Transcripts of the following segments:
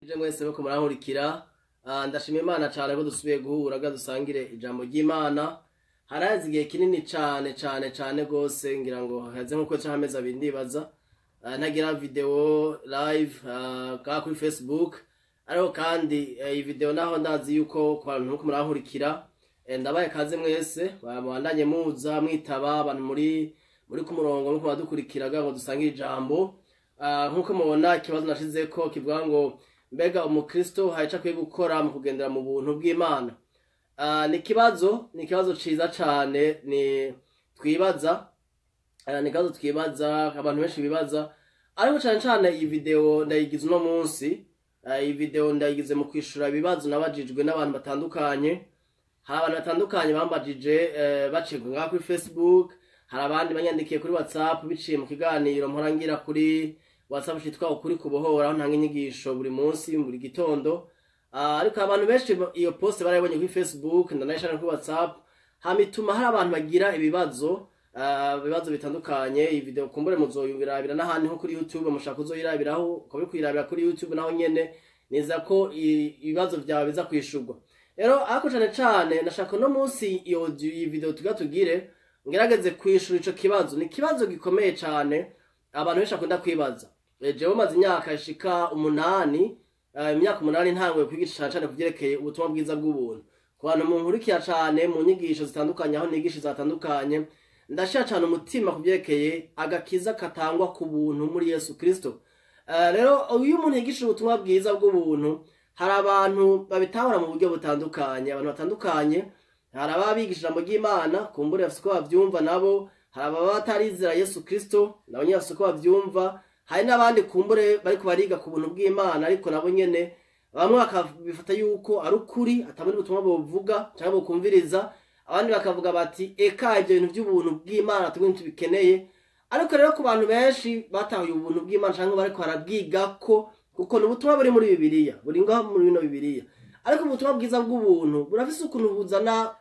Je mwese bako murankurikira ndashima Imana cyane ko dusubiye guhura dusangire ijambo ry'Imana. Harazi igihe kinini cyane gose ngira ngo haze nkuko cyameza bindibaza ntagira video live ka kuri Facebook ariko kandi iyi video naho ndazi yuko ku bantu nko murankurikira ndabaye kaze mwese babandanye muza mwitaba abantu muri ku murongo nko badukurikiraga ngo dusangire ijambo nkuko mubona ikibazo nashize ko kivuga ngo mbega umukristo hayica kwiye gukora mu kugendera mu buntu bw'Imana. Ni kibazo ciza cyane ni twibaza abantu benshi bibaza ariko cyane iyi video ndayigize no munsi iyi video ndayigize mu kwishura ibibazo nabajijwe n'abantu batandukanye abantu batandukanye bambajije bacigwa kuri Facebook, hari abandi banyandikiye kuri WhatsApp biciye mu kiganiro mporangira kuri WhatsApp cyitwa ukuri kubohora aho ntanga inyigisho buri munsi buri gitondo. Ariko abantu benshi iyo post barayibonye kuri Facebook ndanayishana kuri WhatsApp hamituma hari abantu bagira ibibazo bitandukanye. Iyi video kumbure muzoyubirabira n'ahandi nko kuri YouTube mushaka uzoyirabiraho uko kwirabira kuri YouTube naho nyene neza ko ibibazo byawe biza kwishurwa. Rero ako cyane nashaka no munsi iyi video tugatugire ngerageze kwishura ico kibazo. Ni kibazo gikomeye cyane abantu benshi akunda kwibaza. Jewe maze imyaka ishika 8 imyaka 8 ntangwe kwigisha cyane kuvyerekeye ubutumwa bwiza bw'ubuntu ku bantu munkurikiya cyane mu nyigisho zitandukanye aho nigisha zatandukanye. Ndashaka cyane umutima kuvyerekeye agakiza katangwa ku buntu muri Yesu Kristo. Rero uyu muntu yigisha ubutumwa bwiza bw'ubuntu hari abantu babitahura mu buryo butandukanye. Abantu batandukanye hari ababigisha ijambo ry'Imana kumbure bafite ko bavyumva nabo, hari ababa batarizera Yesu Kristo nabo nyine bafite ko bavyumva, hari n'abandi kumbure bari kubariga ku buntu bw'Imana ariko nabo nyene bamwe bakabifata yuko ari ukuri atamuri ubutumwa buvuga cyangwa bukumviriza, abandi bakavuga bati eka ibyo bintu by'ubuntu bw'Imana tubintu tubikeneye. Ariko rero ku bantu benshi batahuye ubuntu bw'Imana cyangwa bariko barabwiga ko kuko n'ubutumwa buri muri Bibiliya buri ngaho muri bino Bibiliya, ariko ubutumwa bwiza bw'ubuntu burafise ukuntu buzana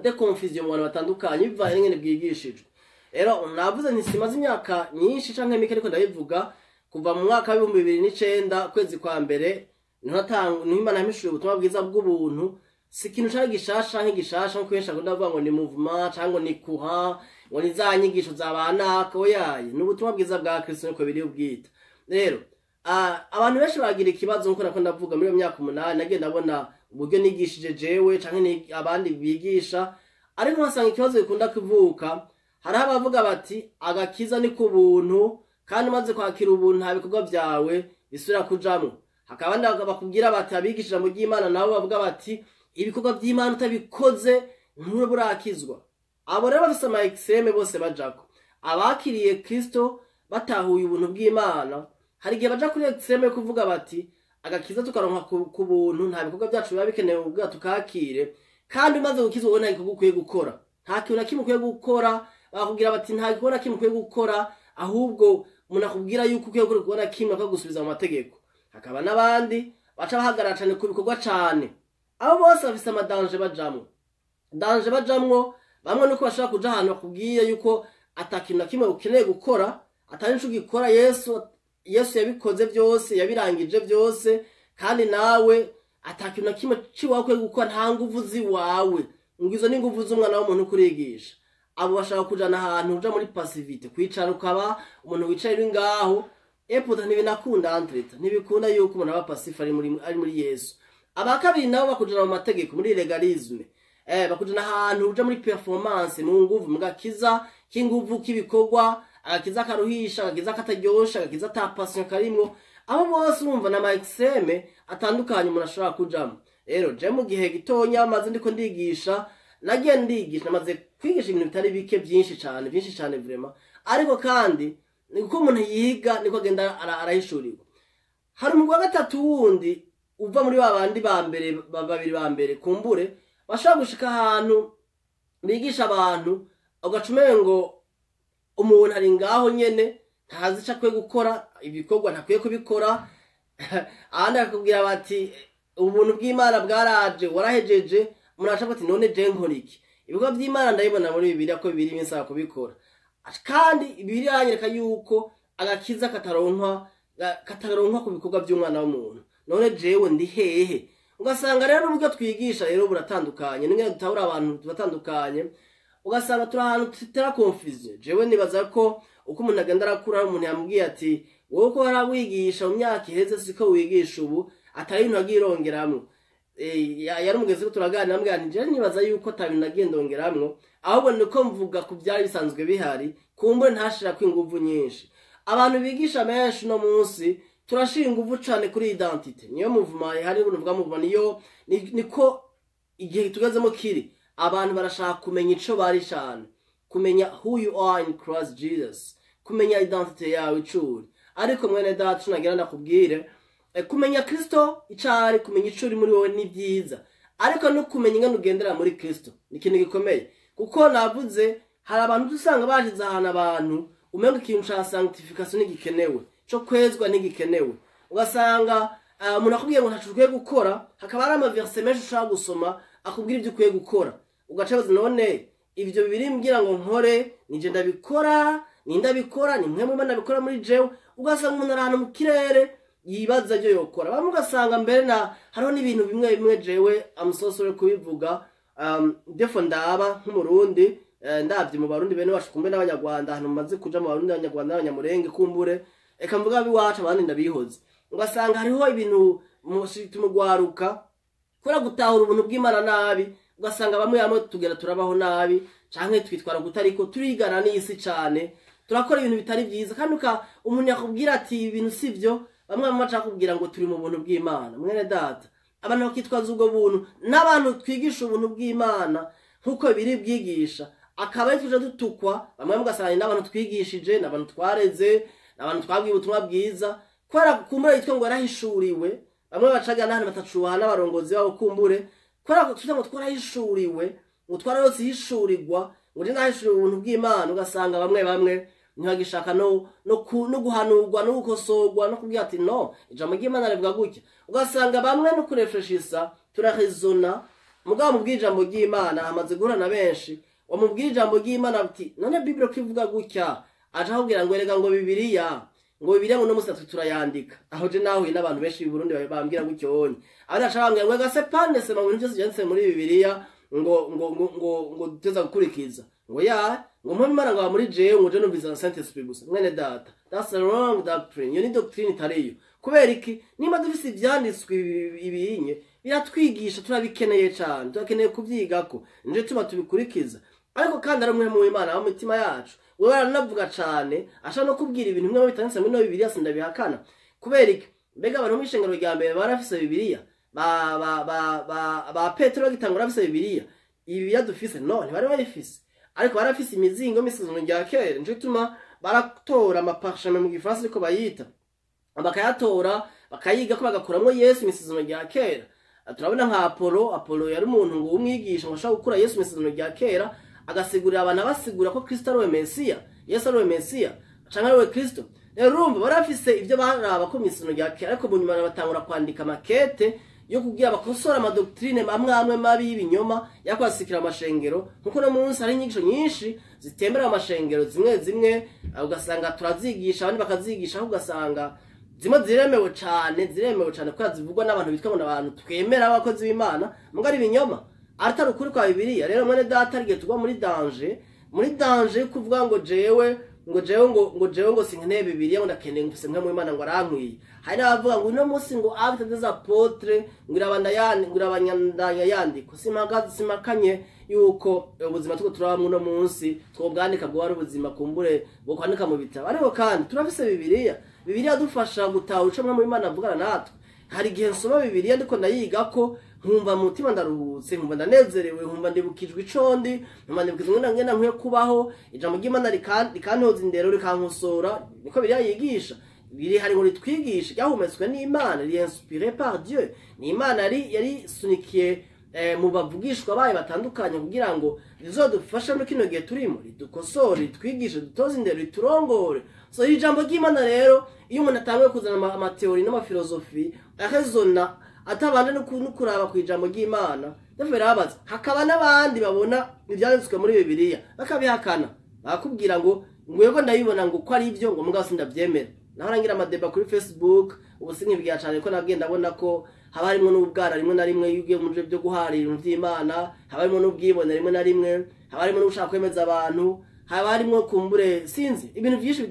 de confusion mu bantu batandukanye bivanye n'ingene bwigishijwe. Rero navuze nti simaze imyaka nyinshi canke mike ariko ndabivuga kuva mu mwaka wa 2009 kwezi kwa mbere Imana yamishuje ubutumwa bwiza bw'ubuntu. Si ikintu cyari gishasha nk'igishasha nko kwensha ndavuga ngo ni movement cyangwa ni kuha ngo ni za nyigisho zabanaka oyaye n'ubutumwa bwiza bwa Kristo niko biri ubwita. Rero abantu benshi bagira ikibazo nko nako ndavuga muri myaka 8 nagenda abona uburyo nigishije jewe canke abandi bigisha, ariko nkasanga ikibazo gikunda kuvuka. Hari abavuga bati agakiza ni ku buntu kandi maze kwakira ubuntu nta bikorwa byawe bisubira kujamwo. Hakaba abandi bakubwira bati abigishije mu ry'Imana nabo bavuga bati ibikorwa by'Imana utabikoze ntuburakizwa. Abo rero bafise ama extreme bose bajako. Abakiriye Kristo batahuye ubuntu bw'Imana hari igihe baja kuri extreme kuvuga bati agakiza tukaronka ku buntu nta bikorwa byacu biba bikenewe ubwa tukakire, kandi umaze gukizwa ubona igikorwa ukwiye gukora. Nta kintu na kimwe ukwiye gukora, bakubwira bati nta gikorwa na kimwe ukwiye gukora, ahubwo umuntu akubwira yuko ukwiye gukora kimwe akagusubiza mu mategeko. Hakaba n'abandi baca bahagarara cyane ku bikorwa cyane. Abo bose bafise amadanje bajamwo bamwe nuko bashaka kuja ahantu bakubwiye yuko atakintu na kimwe ukeneye gukora, atari nico gikora. Yesu yabikoze byose, yabirangije byose, kandi nawe atakintu na kimwe ciwawe ukwiye gukora, nta nguvu ziwawe ngizo ni nguvu z'umwana w'umuntu kurigisha. Abo bashaka kujana ahantu uja muri passivite kwicara ukaba umuntu wicaye uri ngaho eputa ntibinakunda entreta ntibikunda yuko umuntu aba passive ari muri Yesu. Abakabiri nabo bakujana mu mategeko muri legalisme, bakujana ahantu uja muri performance mu nguvu mu gakiza k'inguvu k'ibikorwa, agakiza karuhisha, agakiza kataryosha, agakiza ta passion karimwo. Abo bose urumva na extreme atandukanye umuntu ashobora kujamo. Rero je mu gihe gitonya maze ndiko ndigisha namaze kwigisha ibintu bitari bike byinshi cyane vraiment, ariko kandi niko umuntu yiga niko agenda arahishurirwa. Hari umugwi wa gatatu wundi uva muri babandi babiri ba mbere kumbure bashaka gushika ahantu bigisha abantu ugacumeye ngo umuntu ari ngaho nyene ntazi ico akwiye gukora, ibikorwa ntakwiye kubikora. Ahandi akubwira bati ubuntu bw'Imana bwaraje warahejeje, umuntu aca ati none je nkora iki? Ibikorwa by'Imana ndabibona muri Bibiliya ko biri iminsi kubikora, kandi Bibiliya yanyereka yuko agakiza kataronkwa ku bikorwa by'umwana w'umuntu. none jewe ndi hehe. Ugasanga rero n'uburyo twigisha rero buratandukanye, n'ingene dutahura abantu batandukanye, ugasanga turi ahantu tutera confusion. Jewe nibaza ko uko umuntu agenda arakura, umuntu yambwiye ati wowe ko harawigisha mu myaka iheze siko wigisha ubu, atari ibintu agirongeramwo. Yari umugezi ko turaganira, ambwira nti je nibaza yuko atabintu nagendongeramwo, ahubwo niko mvuga ku byari bisanzwe bihari, kumbure ntashira ko inguvu nyinshi. Abantu bigisha menshi no munsi turashira inguvu cyane kuri identity. Niyo muvuma hari uvuga muvuma niyo niko igihe tugezemo kiri. Abantu barashaka kumenya ico bari cyane, kumenya who you are in Christ Jesus, kumenya identity yawe icuri. Ariko mwene data nagira ndakubwire, kumenya Kristo icari, kumenya icuri muri wowe ni byiza, ariko no kumenya ingene ugendera muri Kristo ni ikintu gikomeye. Kuko navuze hari abantu dusanga bashize ahantu abantu umenga ikintu ca sanctification nigikenewe, cyo kwezwa nigikenewe. Ugasanga umuntu akubwiye ngo ntacukwiye gukora, hakaba hari amaverse menshi ushaka gusoma akubwira ibyo ukwiye gukora, ugacabaza none ibyo bibiri mbwira ngo nkore nije ndabikora, nindabikora ni mwe mu Imana bikora muri jewe. Ugasanga umuntu arahana mu kirere yibaza byo yokora. Bamwe ugasanga mbere na hariho n'ibintu bimwe bimwe jewe amusosore kubivuga, defo ndaba nk'umurundi, ndavye mu barundi bene wacu kumbe n'abanyarwanda, hano maze kuja mu barundi n'abanyarwanda n'abanyamurenge kumbure, eka mvuga biwacu abandi ndabihoze. Ugasanga hariho ibintu tumugwaruka kora gutahura ubuntu bw'Imana nabi, ugasanga bamwe yamo tugera turabaho nabi, canke twitwara gutariko turigana n'isi cyane, turakora ibintu bitari byiza. Kandi umuntu yakubwira ati ibintu sivyo, bamwe bamaca kubwira ngo turi mu buntu bw'Imana. Mwene data, abantu bakitwaza ubwo buntu, n'abantu twigisha ubuntu bw'Imana nkuko biri bwigisha, akaba yituje dutukwa. Bamwe mugasanga n'abantu twigishije, n'abantu twareze, n'abantu twabwiye ubutumwa bwiza, kwara kumbura yitwa ngo yarahishuriwe. Bamwe bacaga n'ahantu batacuha n'abarongozi babo kumbure, kwara tuza ngo twarahishuriwe, ngo twararose hishurirwa, ngo je ndahishuriwe ubuntu bw'Imana. Ugasanga bamwe ntibagishaka no guhanurwa no gukosorwa no kubwira ati no ijambo ry'Imana rivuga gutya. Ugasanga bamwe no kurefreshisa turahezona, mugabo mu bw'ijambo ry'Imana hamaze guhura na benshi, wamubwira ijambo ry'Imana ati none Bible kivuga gutya, aje ahubwira ngo erega ngo Bibiliya ngo no musatu turayandika. Aho je nahuye n'abantu benshi mu Burundi bambwira gutyo onye, abashaka ngo gase pane se mu bintu byose byanditse muri Bibiliya ngo teza gukurikiza ngo ya ngo mpamara ngo muri jewe ngo je numviza Saint Esprit gusa. Mwene data, that's a wrong doctrine. You need doctrine itariyo. Kubera iki nimba dufise ivyanditswe ibinye biratwigisha, turabikeneye cyane, turakeneye kuvyigako, nje tuba tubikurikiza. Ariko kandi ari umwe mu Imana mu mitima yacu, wewe aranavuga cyane, asha no kubwira ibintu bimwe bitanditse muri Bibiliya sindabihakana. Kubera iki mbega abantu mwishengero rya mbere barafise Bibiliya, ba Petero gitangura afise Bibiliya, Bibiliya dufise no ntibari barifise, ariko barafise imizingo misizano rya kera. Nje tuma baratora amaparchement mu gifaransa ariko bayita, bakayatora bakayiga ko bagakuramwo Yesu misizano rya kera. Turabona nka Apollo yari umuntu ngo umwigisha ngo ashaka gukura Yesu misizano rya kera, agasigurira abantu abasigura ko Kristo ari we Mesiya, Yesu ari we Mesiya, canke ari we Kristo. Rero urumva barafise ibyo baraba ko misizano rya kera, ariko mu nyuma batangura kwandika makete yo kugira bakosora amadoktrine amwe mabi y'ibinyoma yakwasikira amashengero. Nkuko no munsi hari inyigisho nyinshi zitembera amashengero, zimwe ugasanga turazigisha abandi bakazigisha, aho ugasanga zimwe ziremewe cyane kwa zivugwa n'abantu bitwa ngo n'abantu twemera abakozi b'Imana, muga ari ibinyoma atari ukuri kwa Bibiliya. Rero mwene data arigiye tugwa muri danger kuvuga ngo jewe ngo sinkeneye Bibiliya, ngo ndakeneye ngufise nka mu Imana ngo arankwiye. Hari n'abavuga ngo uno munsi ngo acte des apôtres ngo irabandanya yandiko. Simakanye yuko ubuzima tuko turabamwe uno munsi twobwandika bwo ari ubuzima kumbure bwo kwandika mu bitabo. Ariko kandi turafise Bibiliya dufasha gutaha uco mu Imana avugana natwe. Hari gihe nsoma Bibiliya ndiko ndayiga ko nkumva mutima ndaruhutse, nkumva ndanezerewe, nkumva ndibukijwe icondi, nkumva ndibukijwe ngena nkwiye kubaho. Ijambo ry'Imana rikantoza indero, rikankosora. Niko Bibiliya yigisha. Biri hari ngo ritwigisha, ryahumetswe n'Imana, inspiré par Dieu. Ni Imana yari sunikiye mu bavugishwa bayo batandukanye kugira ngo rizodufashe muri kino gihe turimo, ridukosore, ritwigishe, dutoze indero, riturongore. So ijambo ry'Imana rero iyo umuntu atangiye kuzana amateori n'amafilosofi akazona atabanje no kuraba ku ijambo ry'Imana, ndavera abaza hakaba n'abandi babona ibyanditswe muri Bibiliya bakabihakana, bakubwira ngo yego ndabibona ngo ko ari ibyo ngo mugabo sindabyemera. Naho rangira amadeba kuri Facebook ubu sinkibigira cyane ko nagenda abona ko haba harimo n'ubwana rimwe na rimwe iyo ugiye mu byo byo guharira ibintu by'Imana, haba harimo n'ubwibone rimwe na rimwe, haba harimo n'ushaka kwemeza abantu, haba harimo kumbure sinzi ibintu byinshi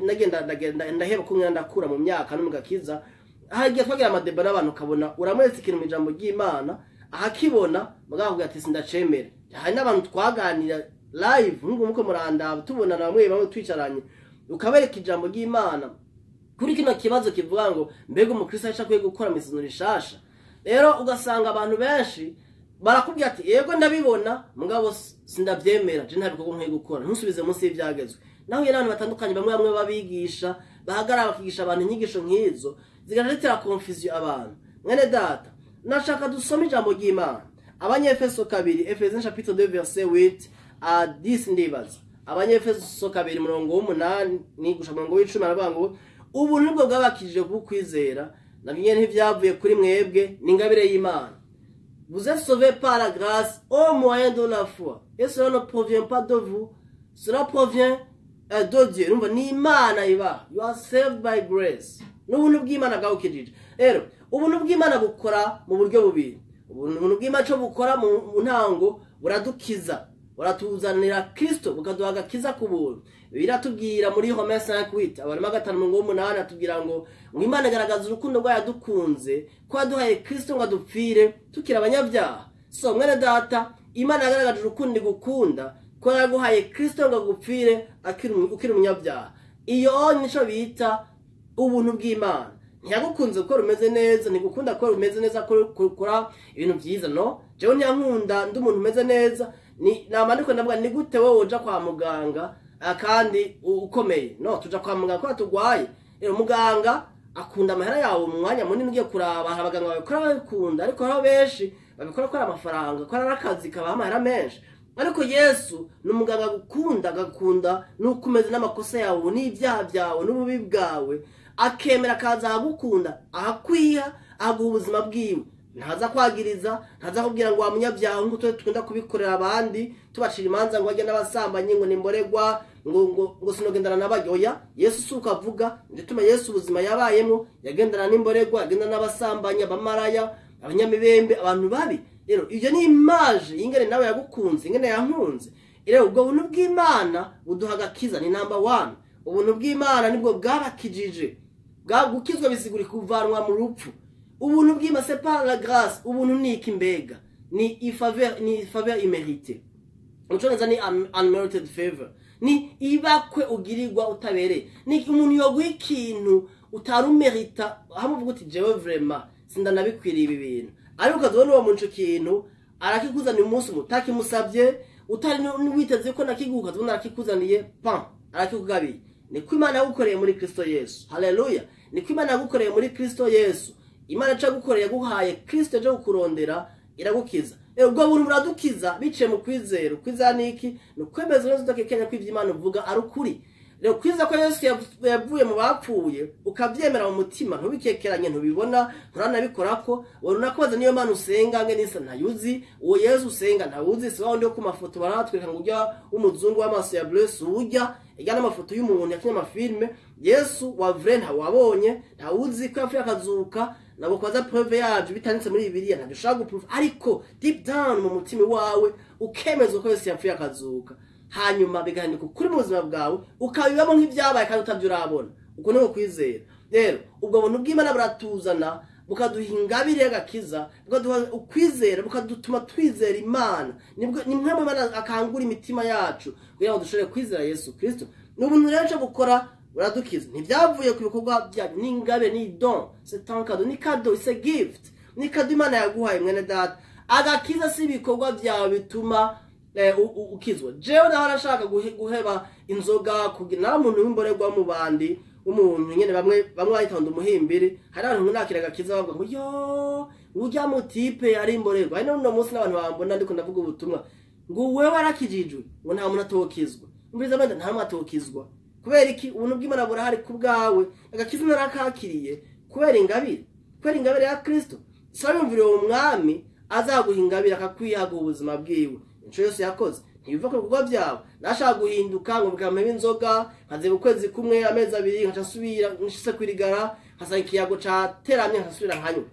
ndaheba kumwe ndakura mu myaka no mu gakiza. Hagiye twagira amadeba n'abantu kabona uramwetse ikintu mu ijambo ry'Imana ahakibona mugavuga ati sindacemera. Hari n'abantu twaganira live muko muranda tubona namwe bamwe twicaranye ukabereka ijambo ry'Imana kuri kino kibazo kivuga ngo mbega umukristo ashaka gukora imisino rishasha. Rero ugasanga abantu benshi barakubwira ati yego ndabibona mugabo sindabyemera je ntabwo ko nkwiye gukora ntusubize munsi y'ibyagezwe. Naho yera abantu batandukanye bamwe babigisha bahagarara bakigisha abantu inyigisho nk'izo zigaretera confusion abantu. Mwene data nashaka dusome ijambo ry'Imana Abanyefeso 2 Ephesians chapitre 2 verset 8 à 10 ndibaza. Abanyefeso 2:8 ni gusha 10 aravuga ngo ubuntu bwo bwabakije kukwizera nabyo ntivyavuye kuri mwebwe n'ingabire y'Imana. Vous êtes sauvés par la grâce au moyen de la foi. Et cela ne provient pas de vous, cela provient de Dieu. Numva ni Imana iba. You are saved by grace. N'ubuntu bw'Imana bwawukijije. Rero ubuntu bw'Imana bukora mu buryo bubiri. Ubuntu bw'Imana cyo bukora mu ntango buradukiza, buratuzanira Kristo bukaduha agakiza ku buntu. Biratubwira muri Romains 5:8 abarima 5:8 atubwira ngo Imana igaragaza urukundo rwayo dukunze ko yaduhaye Kristo ngo adupfire tukira abanyabyaha. So mwene data Imana yagaragaje urukundo igukunda ko yaguhaye Kristo ngo agupfire ukiri umunyabyaha. Iyo nico bita ubuntu bw'Imana. Ntiyagukunze ko rumeze neza, ntigukunda ko rumeze neza kora ibintu byiza no. Jewe ntiyankunda ndi umuntu umeze neza ni namaniko ndavuga ni gute wowe uja kwa muganga kandi ukomeye no tuja kwa muganga ko tugwaye. Rero muganga akunda amahera yawe mu mwanya munini ugiye kuraba abaganga babikora babikunda ariko haro benshi babikora ko amafaranga ko arakazi kaba amahera menshi. Ariko Yesu n'umuganga agakunda n'ukumeze n'amakosa yawe n'ibyaha byawe n'ububi bwawe akemera kaza agukunda ahakwiha aguha ubuzima bwiwe. Ntaza kwagiriza, ntaza kubwira ngo wamunyabyaha ngo twenda kubikorera abandi tubacira imanza ngo ajye n'abasambanyi ngo nimboregwa ngo sinogendana nabajye. Oya, Yesu suka avuga ndituma Yesu ubuzima yabayemo yagendana n'imboregwa, yagendana n'abasambanyi, abamaraya, abanyamibembe, abantu babi. Rero iyo ni image ingene nawe yagukunze, ingene yankunze. Rero ubwo buntu bw'Imana buduha agakiza ni number 1. Ubuntu bw'Imana nibwo bwabakijije. Gukizwa bisigura kuvanwa mu rupfu. Ubuntu bw'Imana c'est par la grâce. Ubuntu ni ikimbega, ni faveur imméritée. Uconeza ni unmerited favor. Ni ibakwe ugirirwa utabere. Ni umuntu yoguha ikintu utarumerita hamuvuga uti jewe vraiment sindanabikwiriye ibi bintu. Ariko ukazobona uwo muntu kintu arakikuzaniye umunsi mutakimusabye utari witeze ko nakiguka ukazobona arakikuzaniye pam arakikugabiye. Niko Imana yagukoreye muri Kristo Yesu. Haleluya. Niko Imana yagukoreye muri Kristo Yesu. Imana yagukoreye yaguhaye Kristo je kukurondera iragukiza. Ubwo buntu buradukiza biciye mu kwizera. Ukwiza niki? Nukwemeza neza utakekenya kw'ivyo Imana uvuga ari ukuri. Rero kwiza ko Yesu yavuye mu bapfuye ukavyemera mu mutima ntubikekeranye ntubibona nturanabikorako warunakoze niyo Mana usenga nge nisa ntayuzi uwo Yesu usenga ntawuzi se waho ndio ku mafoto baratwereka ngo ujya umuzungu w'amaso ya bless ujya ijana amafoto y'umuntu yakinye amafilme. Yesu wa vrai ntawabonye ntawuzi ko yafuye akazuka nabo kwaza preuve yaje bitanditse muri Bibiliya ntadushaka guprove ariko deep down mu mutima wawe ukemeza ko Yesu yafuye akazuka hanyuma bigahinduka kuri mu buzima bwawe ukabibamo nk'ibyabaye kandi utavyo urabona. Uko niho kwizera. Rero ubwo buntu bw'Imana buratuzana bukaduha ingabire y'agakiza bukaduha ukwizera bukadutuma twizera Imana. Nibwo nimwe mu Imana akangura imitima yacu kugira ngo dushobore kwizera Yesu Kristo. N'ubuntu rero cyo gukora buradukiza ntibyavuye ku bikorwa byacu ni ingabire ni don c'est un cadeau ni cadeau c'est a gift ni cadeau Imana yaguhaye mwene data. Agakiza si ibikorwa byawe bituma ukizwa. Jewe naho arashaka guheba inzoga kugira umuntu w'imboregwa mu bandi umuntu nyene bamwe bayitonda umuhimbiri hari abantu nakira gakiza bavuga ngo yo ujya mu type ari imboregwa. Ari no munsi n'abantu bambona ndiko ndavuga ubutumwa ngo wewe warakijijwe ngo nta muntu atokizwa. Umbiza benda nta muntu atokizwa kubera iki? Ubuntu bw'Imana burahari kubgawe agakiza narakakiriye kubera ingabire ya Kristo. Sayumvire uwo mwami azaguha ingabire akakwihaga ubuzima bwiwe. Incho yose yakoze ntibiva ku bikorwa byawe. Nashaka guhinduka ngo bikamenya inzoga nkaze ukwezi kumwe amezi abiri nkacasubira nshise kwirigara hasanga ikiyago cateramye nkasubira nkanywa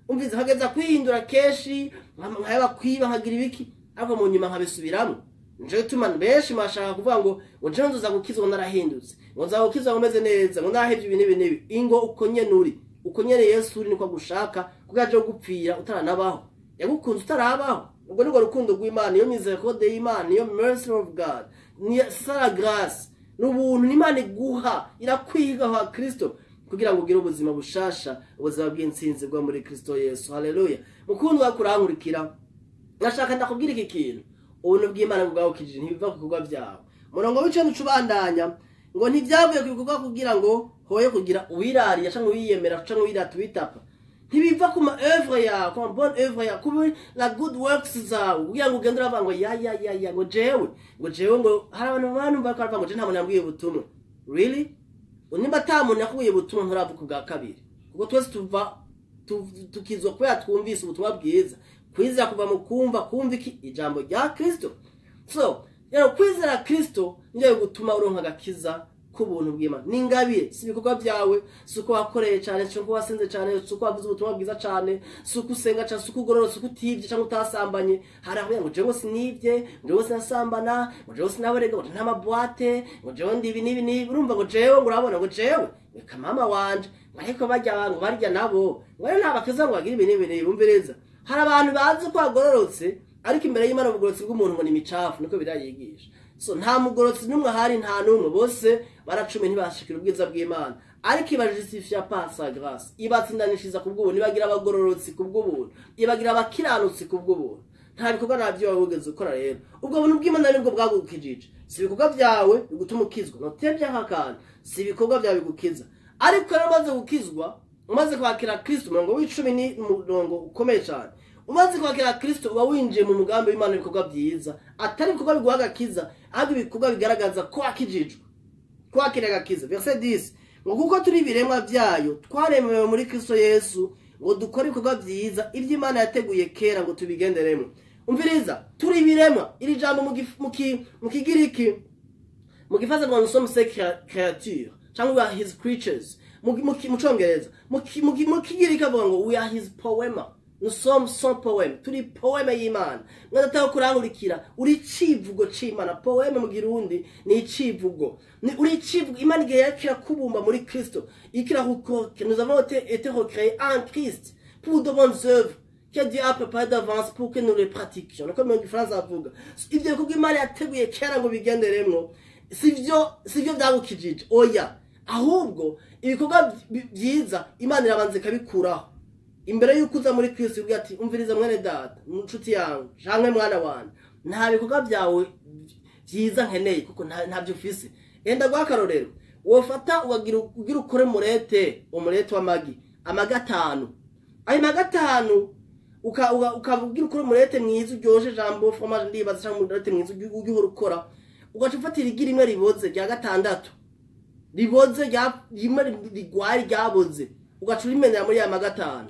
umvize hageza kwihindura keshi nkaba kwiba nkagira ibiki ariko mu nyuma nkabisubiramwe nje tuma benshi mashaka kuvuga ngo nje nzoza gukizwa narahindutse ngo nza gukizwa ngomeze neza ngo narahevye ibintu nibi ingo uko nyene uri uko nyene Yesu uri niko gushaka kugaje gupfira utaranabaho yagukunze utarabaho ubwo niko rukundo rw'Imana iyo miséricorde y'Imana iyo mercy of God ni sa grâce n'ubuntu n'Imana iguha irakwiga ha Kristo kugira ngo ugire ubuzima bushasha ubuzima bw'intsinzi bwo muri Kristo Yesu haleluya mukundo wakurankurikira nashaka ndakubwira iki kintu ubuntu bw'Imana bwawe kijije ntibiva ku kugwa byawe murongo w'icyo cubandanya ngo ntivyavuye ku kugwa kugira ngo hoye kugira uwirariya cyangwa wiyemera cyangwa wirata witapa ntibiva ku ma œuvre ya ku bonne œuvre ya ku la good works zawe kugira ngo ugende uravuga ngo ya ngo jewe ngo hari abantu bakavuga ngo je nta muntu yambwiye ubutumwa really unimba atamuntu yakubwiye ubutumwa nturavuga bwa kabiri kuko twese tukizwa kubera twumvise ubutumwa bwiza kwizera kuva mu kumva iki ijambo rya Kristo so rero kwizera Kristo niyo gutuma uronka agakiza kubuntu bw'Imana ningabiye sibikorwa byawe suko wakoreye cyane suko wasenze cyane suko wavuze ubutumwa bwiza cyane suko usenga cyane suko ugorora suko utivye cyangwa utasambanye hari aho ngo jewe sinivye jewe sinasambana ngo jewe sinaborega ngo nta mabwate ngo jewe ndibi nibi urumva ngo jewe ngo urabona ngo jewe reka mama wanje ariko bajya ngo barya nabo ngo nta bakiza ngo bagira ibintu bumvireza hari abantu bazi ko agororotse ariko imbere y'Imana ubugorotsi bw'umuntu ngo ni micafu niko birayigisha so nta mugorotsi numwe hari nta numwe bose baracume ntibashikira ubwiza bw'Imana ariko ibajustifia par sa grâce ibatsindanishiza kubw'ubuntu ibagira abagororotsi kubw'ubuntu ibagira abakiranutsi kubw'ubuntu nta bikorwa nabyo wabugeze ukora rero ubwo buntu bw'Imana nibwo bwagukijije si bikorwa byawe bigutuma ukizwa notebye hakana si bikorwa byawe bigukiza ariko yaramaze gukizwa umaze kwakira Kristo murongo w'icumi ni murongo ukomeye cyane umaze kwakira Kristo uba winjiye mu mugambi w'Imana ibikorwa byiza atari ibikorwa biguha agakiza ahubwo ibikorwa bigaragaza ko wakijijwe ko wakira agakiza verset 10 ngo kuko turi biremwa byayo twaremewe muri Kristo Yesu ngo dukore ibikorwa byiza ibyo Imana yateguye kera ngo tubigenderemo umviriza turi biremwa iri jambo mu kigiriki mu gifaza ngo nous sommes ses créatures cyangwa his creatures mu Congereza mu kigiriki avuga ngo we are his poema nous sommes son poème turi poème y'Imana ngatataho kurangurikira uri civugo c'Imana poème mu Kirundi ni civugo ni uri civugo Imana igihe yakira kubumba muri Kristo ikira ko nous avons été recréés en Christ pour de bonnes œuvres que Dieu a préparé d'avance pour que nous les pratiquions comme en France avuga ivyo ko Imana yateguye kera ngo bigenderemwo sivyo byagukijije oya ahubwo ibikorwa byiza Imana irabanze kabikuraho imbere y'ukuza muri Kristo ubwo ati umviriza mwene data inshuti yangu canke mwana wana nta bikorwa byawe byiza nkeneye kuko ntabyo ufise enda gwakarorero wofata ugira ukore umurete w'amagi amagi 5 ayo magi 5 ukavugira ukore umurete mwiza uryoje jambo fromage ndibaza cyangwa umurete mwiza ugihora ukora ugacufatira igira imwe riboze rya 6 riboze rya rimwe rigwari ryaboze ugacura imenera muri ya magi 5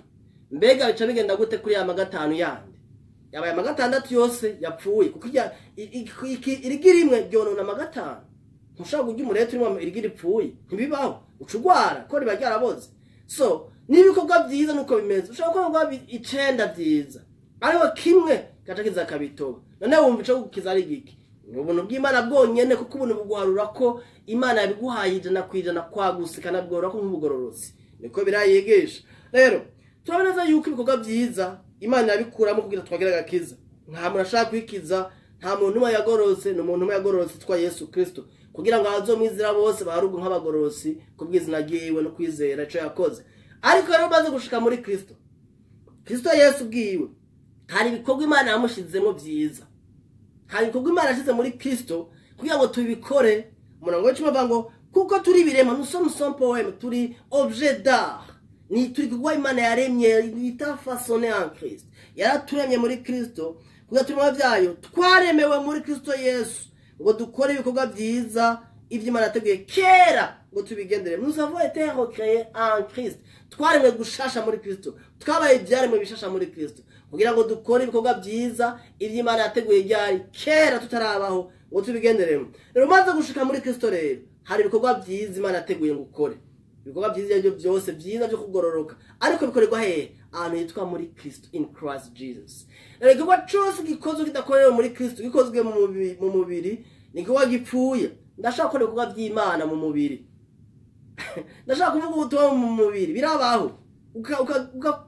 mbega bica bigenda gute kuri ya magi 5 yandi yabaye magi 6 yose yapfuye kuko irigira imwe ryonona magi 5 ntushaka kujya umurete urimo irigira ipfuye ntibibaho ucugwara ko riba ryaraboze so nibikorwa byiza nuko bimeze ushaka ko ngo 9 byiza ariko kimwe gacakiza kabitoba none wumva ico gukiza ari giki ubuntu bw'Imana bwonyene kuko ubuntu bugwarura ko Imana yabiguhaye ijana kwijana kwagusikana bwora ko nk'ubugororotsi niko birayigisha rero turaboneza yuko ibikorwa byiza Imana yabikuramo kugira twagira agakiza nta muntu ashaka kwikiza nta muntu umwe yagororotse no muntu umwe yagororotse twa Yesu Kristo kugira ngo azomwizira bose baharugu nk'abagororotsi kubwizina giwe no kwizera ico yakoze ariko rero baze gushika muri Kristo Yesu bwiwe hari ibikorwa Imana yamushizemo byiza hari ibikorwa Imana yashize muri Kristo kugira ngo tubikore umurongo w'icumi ngo kuko turi birema nous sommes son poème turi objet d'art ni turi kugwa Imana yaremye bita façonné en Christ yaraturemye muri Kristo kugira turimo byayo twaremewe muri Kristo Yesu ngo dukore ibikorwa byiza ivyo Imana yateguye kera ngo tubigendere nous avons été recréés en Christ twaremwe gushasha muri Kristo twabaye ibyaremwe bishasha muri Kristo kugira ngo dukore ibikorwa byiza ivyo Imana yateguye ryari kera tutarabaho ngo tubigenderemo rero maze gushika muri Kristo rero hari ibikorwa byiza Imana yateguye ngo ukore ibikorwa byiza ibyo byose byiza byo kugororoka ariko bikorerwa hehe ahantu hitwa muri Kristo, in Christ Jesus. Rero igikorwa cyose gikozwe kidakorewe muri Kristo, gikozwe mu mubiri ni igikorwa gipfuye. Ndashaka gukora ibikorwa by'Imana mu mubiri ndashaka kuvuga ubutumwa mu mubiri, birabaho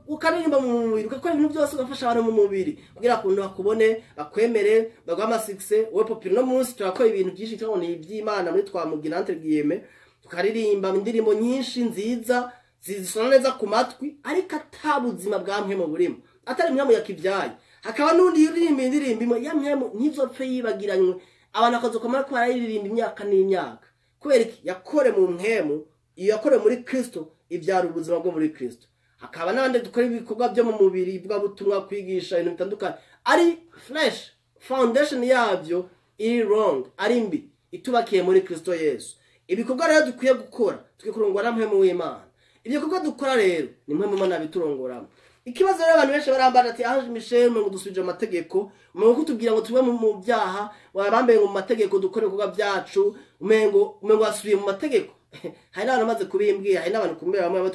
ukaririmba mu mubiri, ugakora ibintu byose ugafasha abantu mu mubiri kugira ngo bakubone, bakwemere, baguha amasikise. Wowe popiri no munsi turakora ibintu byinshi twabona iby'Imana muri Twamugira entre guillemets, tukaririmba indirimbo nyinshi nziza zisona neza ku matwi ariko atabuzima bwa mpemu burimo, atari mpemu yakivyaye. Hakaba n'undi yiririmba indirimbo ya mpemu ntizopfe yibagiranywe, abantu bakazokomara ko bararirimba imyaka n'imyaka kubera iki yakore mu mpemu, iyo yakore muri Kristo ibyara ubuzima bwo muri Kristo. Hakaba n'abandi dukora ibikorwa byo mu mubiri bwa butumwa, kwigisha ibintu bitandukanye ari flesh, foundation yabyo iri wrong, ari mbi, itubakiye muri Kristo Yesu. Ibikorwa rero dukwiye gukora tukikurongora na mpemu w'Imana. Ibyo bikorwa dukora rero ni mpemu Imana biturongoramo. Ikibazo rero abantu benshi barambara ati Ange Michel ngo dusubije amategeko, umengo kutubwira ngo tuwe mu byaha, wabambaye ngo mu mategeko dukore ibikorwa byacu, umengo wasubiye mu mategeko. Hari n'abantu maze kubimbwira, hari n'abantu kumbera bamwe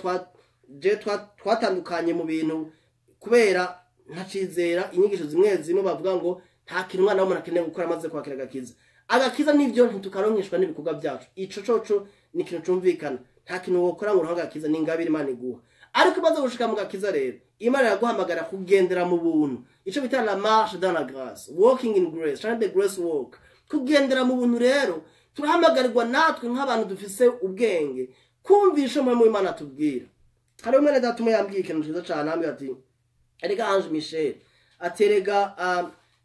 twatandukanye mu bintu kubera ntacizera inyigisho zimwe bavuga ngo nta kintu umwana w'umuntu akeneye gukora amaze kwakira agakiza. Agakiza nivyo ntitukaronkeshwa n'ibikorwa byacu, ico coco ni ikintu cumvikana. Nta kintu wokora ngo uronke agakiza, ni ingabire Imana iguha. Ariko maze gushika mu gakiza rero Imana yaguhamagara kugendera mu buntu, ico bita la marche dans la grâce, walking in grace, trying the grace walk. Kugendera mu buntu rero turahamagarirwa natwe nk'abantu dufise ubwenge kumvisha mpemu Imana tubwira. Hari umwe datuma yambwiye ikintu cyiza cyane, ambwiye ati erega Ange Michel aterega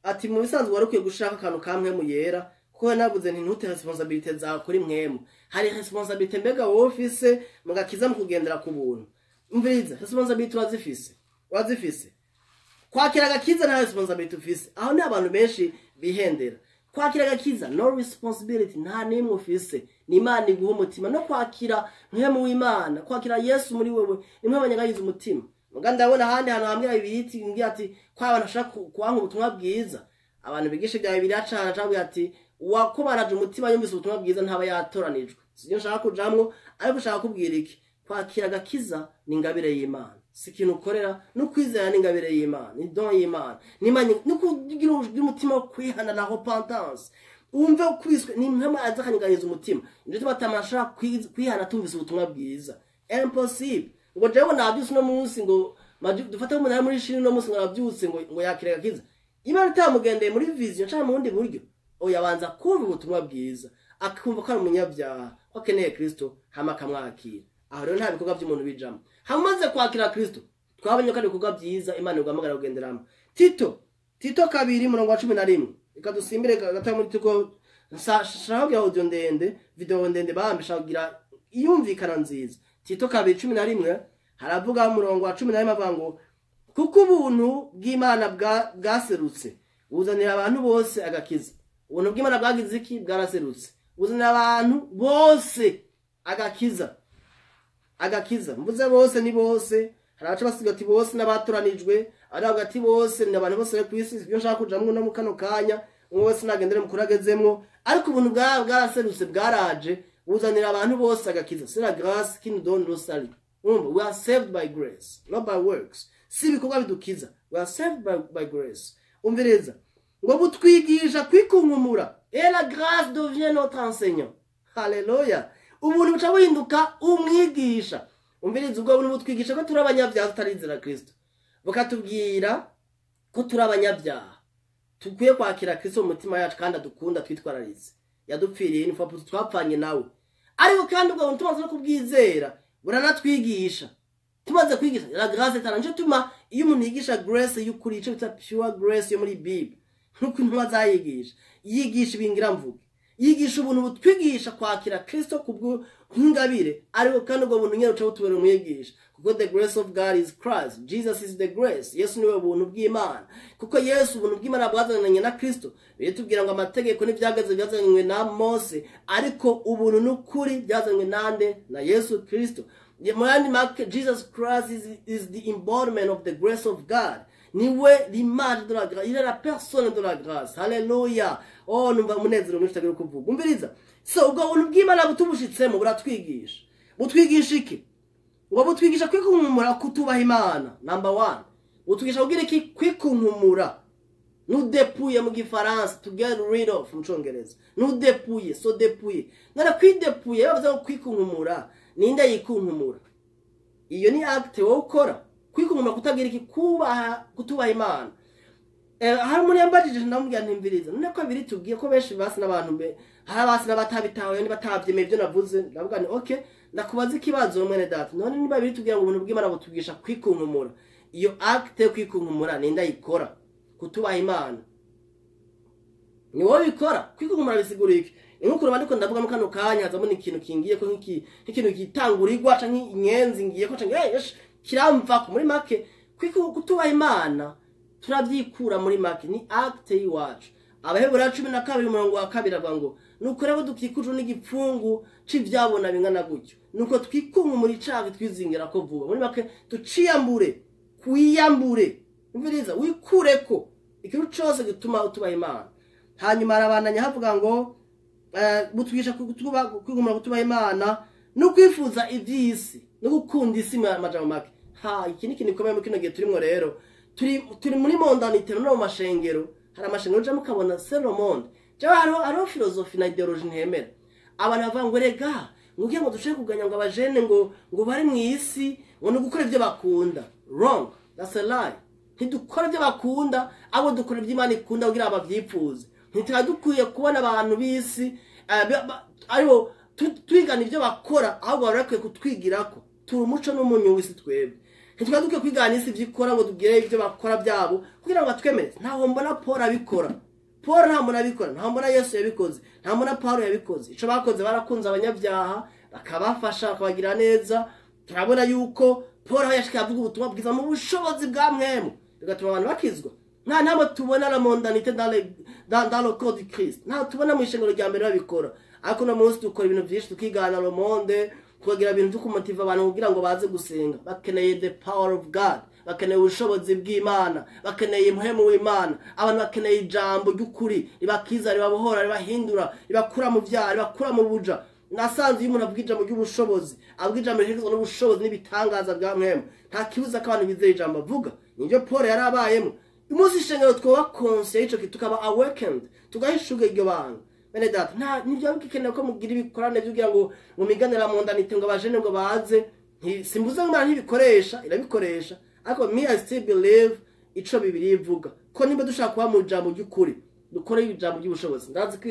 ati mu bisanzwe warukwiye gushaka akantu kamwe mu yera, kuko navuze nti ntute responsibility zawe kuri mwemu. Hari responsibility mbega wowe ufise mu gakiza mu kugendera ku buntu. Umviriza, responsibility wazifise. Kwakira agakiza nta responsibility ufise. Aho ni abantu benshi bihendera. Kwakira agakiza no responsibility nta nimwe ufise, ni Imana iguha umutima no kwakira mpemu w'Imana, kwakira Yesu muri wewe nimwe abanyagayiza umutima. Muga ndabona handi hano hamwe ibiti ngiye ati kwa abantu ashaka kuwanka ubutumwa bwiza, abantu bigisha bya Bibiliya acana cyangwa ati wakubaraje umutima yumvise ubutumwa bwiza ntaba yatoranijwe. Sije nshaka kujamwo, ariko ushaka kubwira iki? Kwakira agakiza ni ingabire y'Imana, si ikintu ukorera, no kwizera ni ingabire y'Imana, ni don y'Imana. Nimanye no kugira umutima wo kwihana na repentance, umve ukwiswe ni mpemu azakanyeganyeza umutima. Nje tubatamashaka kwihana tumvise ubutumwa bwiza, impossible. Ngo jewe nabyuse no munsi ngo dufata umuntu muri shiri no munsi ngo nabyuse ngo yakira agakiza. Imana itamugendeye muri vision cyangwa mu bundi buryo, oyabanza kumva ubutumwa bwiza, akumva ko ari umunyabyaha, ko akeneye Kristo, hama akamwakira. Aho rero nta bikorwa by'umuntu bijamo. Hamaze kwakira Kristo twabonye ko ari ibikorwa byiza Imana iguhamagara kugenderamo. Tito 2:11 ikadusimbire gata muri tuko shaka audio ndende, video ndende bambisha kugira iyumvikana nziza. Tito 2:11 haravuga murongo wa 11 avango kuko ubuntu bw'Imana bwaserutse buzanira abantu bose agakiza. Ubuntu bw'Imana bwagize iki? Bwaraserutse buzanira abantu bose agakiza. Mvuze bose ni bose, haraca basiga ati bose n'abatoranijwe, ari hagati bose n'abantu bose ku isi. Ibyo nshaka kujamwe no mu kano kanya umwe wese nagendere mu kuragezemwo, ariko ubuntu bwaraserutse bwaraje buzanira abantu bose agakiza. C'est la grâce qui nous donne le salut. We are saved by grace, not by works. Si bikorwa bidukiza, we are saved by grace. Umvireza ngo butwigisha kwikunkumura, et la grâce devient notre enseignant. Hallelujah. Ubuntu buca buhinduka umwigisha. Umviriza ubwo buntu butwigisha ko turi abanyabyaha tutarizera Kristo, bukatubwira ko turi abanyabyaha tukwiye kwakira Kristo mu mutima yacu kandi adukunda twitwararize, yadupfiriye ni fapu twapfanye nawe. Ariko kandi ubwo buntu tumaze no kubwizera buranatwigisha. Tumaze kwigisha la grâce etaranje tuma iyo umuntu yigisha grace y'ukuri, ico bita pure grace yo muri Bible, nkuko intumwa zayigisha, yigisha ibingira mvuge, yigisha ubuntu butwigisha kwakira Kristo kubwo nk'ingabire. Ariko kandi ubwo buntu nyene uca butubera umwigisha, kuko the grace of God is Christ, Jesus is the grace. Yesu niwe buntu bw'Imana, kuko Yesu ubuntu bw'Imana bwazananye na Kristo. Bitubwira ngo amategeko n'ivyagaze byazanywe na Mose, ariko ubuntu n'ukuri byazanywe nande? Na Yesu Kristo. Jesus Christ is the embodiment of the grace of God. Niwe l'image de la grâce, il est la personne de la grâce. Hallelujah. Oh, numva umunezero mwinshi tagira kuvuga. Umviriza. So ubwo buntu bw'Imana butubushitsemo buratwigisha. butwigisha iki? Ngo butwigisha kwikunkumura kutubaha Imana. Number 1. Butwigisha kugira iki? Kwikunkumura. Nous dépouiller mu gifaransa, to get rid of mu Congereza. Nous dépouiller, so dépouiller. Nara kwidepouiller bavuze ngo kwikunkumura. Ninde yikunkumura? Iyo ni acte wo ukora. Kwikunkumura kutagira iki? Kutubaha Imana. Hari muri yambajije ndamubwira ntimviriza. None ko biri tubwiye ko benshi basi n'abantu mbe hari abasi n'abatabitawe n'ibatavyemeye ibyo navuze. Ndavuga ni okay, ndakubaza ikibazo mwene data. None niba biri tubwira ngo ubuntu bw'Imana butubwisha kwikunkumura. Iyo acte kwikunkumura ninde yikora? Kutubaha Imana. Ni wowe bikora. Kwikunkumura bisigura iki? Inkukuru bandiko ndavuga mu kano kanya hazamo ikintu kingiye ko nk'ikintu gitangurirwa canke inyenzi ngiye ko canke kiramva muri make. Kutubaha Imana turabyikura muri make ni acte yiwacu. Abahebura 12:2 avuga ngo nuko rero dukikujwe n'igipfungu c'ivyabona bingana gutyo. Nuko twikunkumura icaga twizingira ko vuba. Muri make tuciyambure, kwiyambure. Umviriza wikureko ikintu cyose gituma utubaha Imana. Hanyuma arabandanya havuga ngo butwigisha kwigumira kutubaha Imana no kwifuza iby'isi no gukunda isi majambo make. Iki ni kintu gikomeye mu kino gihe turimo rero. Turi muri mondanite no mu mashengero. Hari amashengero je mukabona c'est le monde. Jaho haro philosophe na ideologie ntihemera. Abantu bavuga ngo rega ngugiye ngo dushaka kuganya ngo abajene ngo bari mu isi ngo no gukora ibyo bakunda. Wrong. That's a lie. Ntidukora ibyo bakunda abo dukora ibyo Imana ikunda kugira abavyipfuze. Ntitadukwiye kubona abantu bisi aribo twigana ibyo bakora ahubwo barakwiye kutwigirako. Turi umuco n'umunyu w'isi twebwe. Ntitwadukwiye kwigana isi vyikora ngo tugire ibyo bakora byabo kugira ngo batwemere. Ntaho mbona Paul abikora. Paul nta mbona abikora. Nta mbona Yesu yabikoze. Nta mbona Paulo yabikoze. Ico bakoze barakunze abanyabyaha bakabafasha bakabagira neza. Turabona yuko Paul yashika avuga ubutumwa bwiza mu bushobozi bwa mwemu. Bigatuma abantu bakizwa. Nta nabo tubona la mondanité dans le corps du Christ. Nta tubona mu ishengero rya mbere babikora. Ariko no munsi dukora ibintu byinshi tukigana le monde, tukagira ibintu by'ukumotiva abantu kugira ngo baze gusenga. Bakeneye the power of God. Bakeneye ubushobozi bw'Imana. Bakeneye impwemu w'Imana. Abantu bakeneye ijambo ry'ukuri. Ribakiza, ribabohora, ribahindura, ribakura mu byaha, ribakura mu buja. Nasanze umuntu abwija mu by'ubushobozi, abwija mu hegezwa n'ubushobozi n'ibitangaza bwa mwemu. Nta kibuza ko abantu bizeye ijambo avuga. Nibyo Paul yarabayemo. Umunsi ishengero twoba konse ico tukaba awakened, tugahishuga iryo banga. Bene data, nibyo bikeneye ko mugira ibikorane byugira ngo miganira mu ndanite ngo abajene ngo baze. Simbuza ngo ntibikoresha, irabikoresha. Ariko me I still believe ico Bibiliya ivuga. Ko nimba dushaka kuba mu jambo ry'ukuri, dukore ijambo ry'ubushobozi. Ndazi ko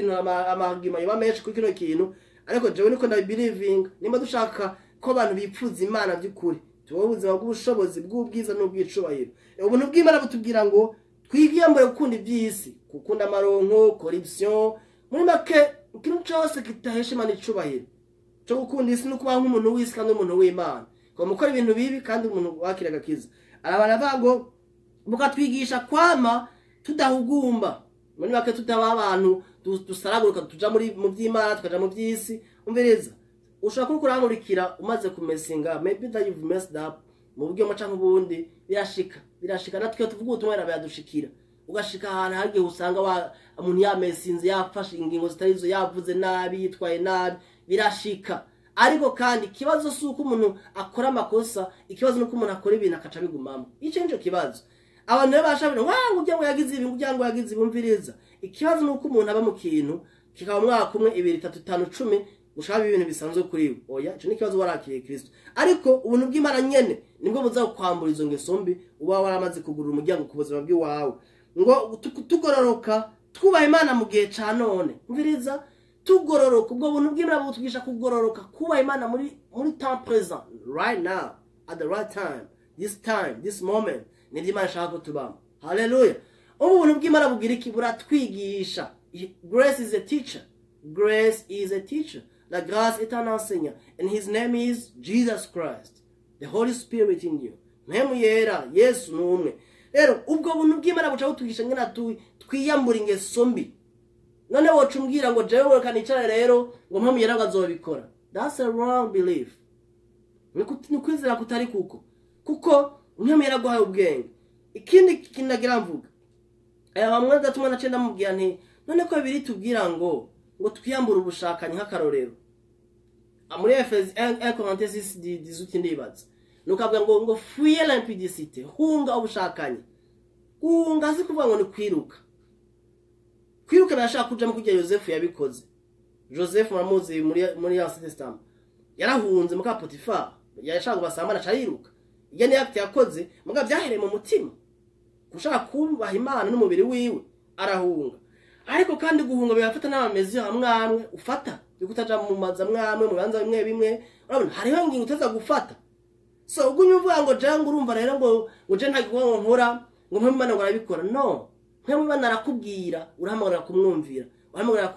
amahagima yoba menshi kuri kino kintu, ariko jewe niko ndabelieving nimba dushaka ko abantu bipfuza Imana by'ukuri. Tuba ubuzima bw'ubushobozi bw'ubwiza n'ubwicubahiro. Ubuntu bw'Imana butubwira ngo twigiyambure gukunda iby'isi, gukunda amaronko, corruption, muri make ikintu cyose kitahesha Imana icubahiro. Cyo gukunda isi no kuba nk'umuntu w'isi kandi umuntu w'Imana. Ko mukora ibintu bibi kandi umuntu wakira gakiza. Arabana bago bukatwigisha kwama tudahugumba. Muri make tutaba abantu dusaraguruka tuja mu by'Imana tukaja mu by'isi. Umbereza ushaka kurankurikira umaze kumesinga, maybe that you've messed up mu buryo maca nk'ubundi birashika natwe tuvuga ubutumwa biradushikira. Ugashika ahantu hagiye usanga umuntu yamesinze yafashe ingingo zitarizo yavuze nabi yitwaye nabi birashika. Ariko kandi kibazo suko umuntu akora amakosa, ikibazo nuko umuntu akora ibintu akaca bigumamo. Ico nico kibazo. Abantu bashabira ngo ujya ngo yagize ibi ujya ngo yagize ibumviriza. Ikibazo nuko umuntu aba mu kintu kikaba mwaka 1 2 3 5 10 ushaka ibintu bisanzwe kuri we. Oya, ico ni kibazo warakiriye Kristo. Ariko ubuntu bw'Imana nyene nibwo buza kwambura izo ngesombi uba waramaze kugurura umuryango ku buzima bw'iwawe. Ngo tugororoka twubaha Imana mu gihe ca none. Umviriza tugororoka ubwo buntu bw'Imana butwigisha kugororoka kubaha Imana muri temps présent, right now, at the right time, this moment. Ni Imana ishaka tubamo. Hallelujah. Ubuntu bw'Imana bugira iki buratwigisha. Grace is a teacher. Grace is a teacher. La grâce est un enseignant. And his name is Jesus Christ. The Holy Spirit in you. Mpemu yera, Yesu numwe. Rero ubwo buntu bw'Imana buca butwigisha ngena twiyambura ingeso mbi. None wocumbwira ngo jewe kanicara rero ngo mpemu yera bazobikora. That's a wrong belief. Nikwizera kutari kuko mpemu yera guhaye ubwenge. Ikindi kinagira mvuga. Bamwe gatuma nacenda mubwira nti none ko biri tubwira ngo twiyambura ubushakanye nk'akarorero. muri Efes 1 Corinthiens 6:18 ndibaza nukavuga ngo fuye l'impudicité hunga ubushakanye guhunga si kuvuga ngo ni kwiruka birashaka kuja mu kujya Yosefu yabikoze Joseph muramuzi muri Ancien Testament yarahunze muka Potifar yashaka kubasambana cariruka igene yakti yakoze muga byahereye mu mutima gushaka kumbaha Imana n'umubiri wiwe arahunga ariko kandi guhunga birafata n'amezi hamwe ufata bikutaja mu maza mwamwe mu banza bimwe urabona hariho ngingo uteza gufata so ubwo nyuvuga ngo jangu urumva rero ngo je ntagiye nkora ngo mpemana ngo arabikora no mpemana arakubwira urahamagara kumwumvira uhamagara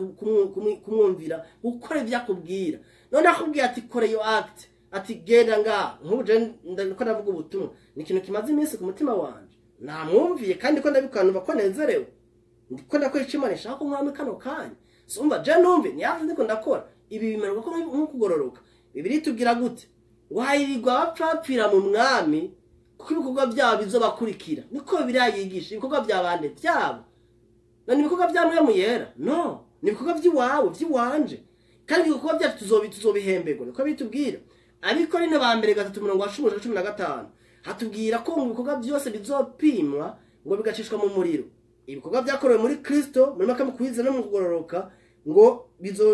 kumwumvira ukora ibyakubwira none akubwira ati kore yo act ati genda nga nkuje ndako ndavuga ubutumwa ni ikintu kimaze iminsi ku mutima wanje namwumviye kandi ko ndabikanuba ko nezerewe ndiko ndakora icimana shaka ko nkwame kano kanya sumva je numve niyavuze ndiko ndakora ibi bimerwa ko nk'ukugororoka bibiri tubwira gute wayirirwa bapfapfira mu mwami kuko ibikorwa byabo bizobakurikira niko birayigisha ibikorwa byabande byabo nani ibikorwa byamwe mu yera no ni ibikorwa by'iwawe by'iwanje kandi ibikorwa byacu tuzobihemberwa niko bitubwira ariko rino ba mbere 3:10-15 hatubwira ko mu bikorwa byose bizopimwa ngo bigacishwa mu muriro ibikorwa byakorewe muri Kristo muri maka mukwiza no mu kugororoka ngo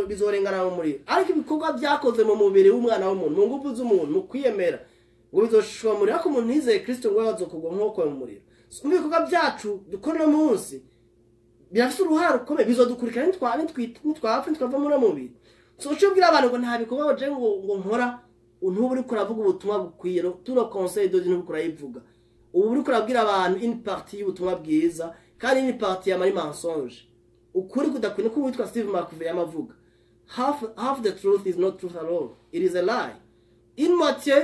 bizorengana mu muriro ariko ibikorwa byakoze mu mubiri w'umwana w'umuntu mu ngufu z'umuntu mu kwiyemera ngo bizoshwa muri ako umuntu yizeye Kristo ngo yazokugwa nk'uko mu muriro so ibikorwa byacu dukora no munsi birafite uruhare rukomeye bizodukurikira nitwapfa twava muri mubiri so cyo abantu ngo nta bikorwa je ngo nkora untubu uri kuravuga ubutumwa bukwiye turo conseil de Dieu kura yivuga ubu uri kurabwira abantu in partie y'ubutumwa bwiza kandi in partie ya mari mensonge ukuri kudakwine ko witwa Steve McVey yamavuga half the truth is not truth at all it is a lie une moitié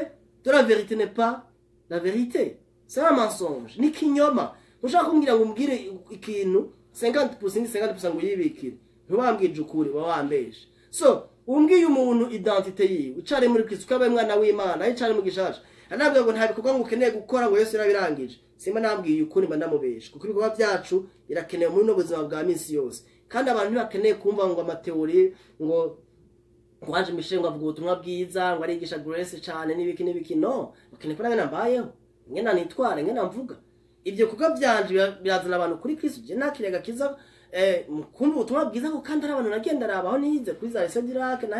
de la vérité n'est pas la vérité c'est un mensonge ni kinyoma ushaka kumbwira ngo umbwire ikintu 50% ngo yibikire ntubambwije ukuri wawambeshe so umbwiye umuntu identité yiwe ucare muri Kristo kabaye mwana w'Imana ayicare mu gishasha anabwira ngo nta bikorwa ngo ukeneye gukora ngo Yesu yarabirangije simba nambwiye ukuri mba ndamubesha kuko ibikorwa byacu birakenewe muri no buzima bwa minsi yose kandi abantu ntibakeneye kumva ngo amateori ngo waje mishengo avuga ubutumwa bwiza ngo arigisha grace cyane n'ibiki no bakeneye ko nambayeho ngena nitware ngena mvuga ibyo kuko byanje birazana abantu kuri Kristo je nakirega kiza kumva ubutumwa bwiza ko kandi abantu nagenda arabaho nize kuri za Cedric na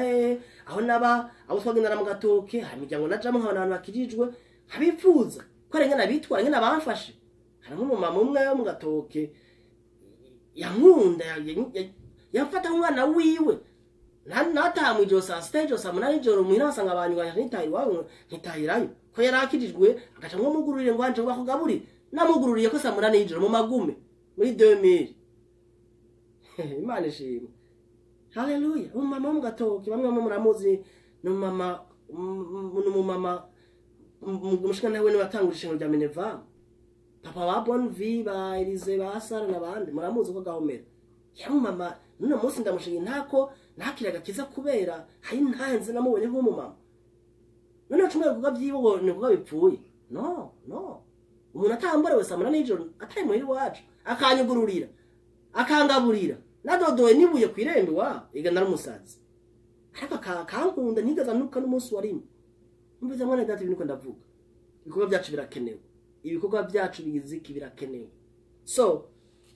aho naba abo twagendana mu gatoke hamiryango najamo nk'abantu bakirijwe habipfuza ko rengana bitwara ngena bamfashe hari nk'umumama umwe wo mu gatoke yankunda yafata umwana wiwe nataha mu saa stage saa munani joro mwina basanga abantu nitayi wawe nitahirayo ko yarakirijwe agaca ngo mugururire ngo anje bakugaburi namugururiye ko saa munani joro mu magume muri 2000 Imana ishimwe haleluya umama mu gatoki bamwe muramuzi n'umama umushikana we watangura ishingo rya Minerva papa wa Bonvi ba Elise ba Sara nabandi muramuzi ko gahomera ya mama none munsi ndamushinga ntako nakiraga kiza kubera hari ntanze namubonye nk'umumama none cumwe kuvuga byibo ni kuvuga bipfuye no umuntu atambara wese amana n'ijoro ataye muhiri wacu akanyugururira akangaburira nadodoye nibuye kwirembe wa igana rumusazi ariko kankunda ntigaza nuka n'umunsi warimo umbiza mwana data ibintu ko ndavuga ibikorwa byacu birakenewe ibikorwa byacu biziki birakenewe so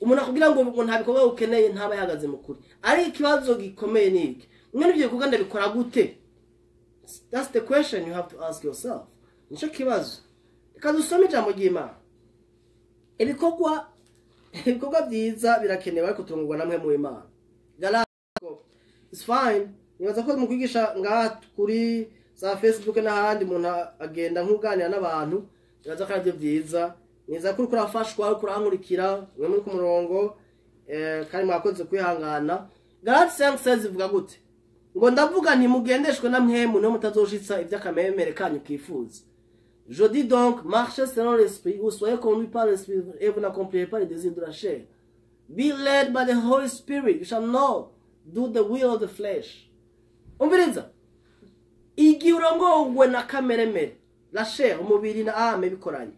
umuntu akubwira ngo nta bikorwa ukeneye ntaba yahagaze mu kuri ari ikibazo gikomeye niki mwene ibyo bikorwa ndabikora gute that's the question you have to ask yourself nico kibazo reka dusome ijambo ry'Imana ibikorwa byiza birakenewe ariko turungwa namwe mu Imana galako it's fine nibaza ko mu kwigisha ngaha kuri za Facebook n'ahandi umuntu agenda nk'uganira n'abantu nibaza ko ari byiza niza kuri kurafashwa kurankurikira mwe muri ku murongo kandi mwakoze kwihangana Galatians 5 ivuga gute ngo ndavuga nti mugendeshwe na mwemu no mutazoshitsa iby'akamemere kanyu kifuza je dis donc marchez selon l'esprit ou soyez conduits par l'esprit et vous n'accomplirez pas les désirs de la chair be led by the Holy Spirit you shall not do the will of the flesh umviriza igi urongogwe na kameremere la chair umubiri na ame bikoranye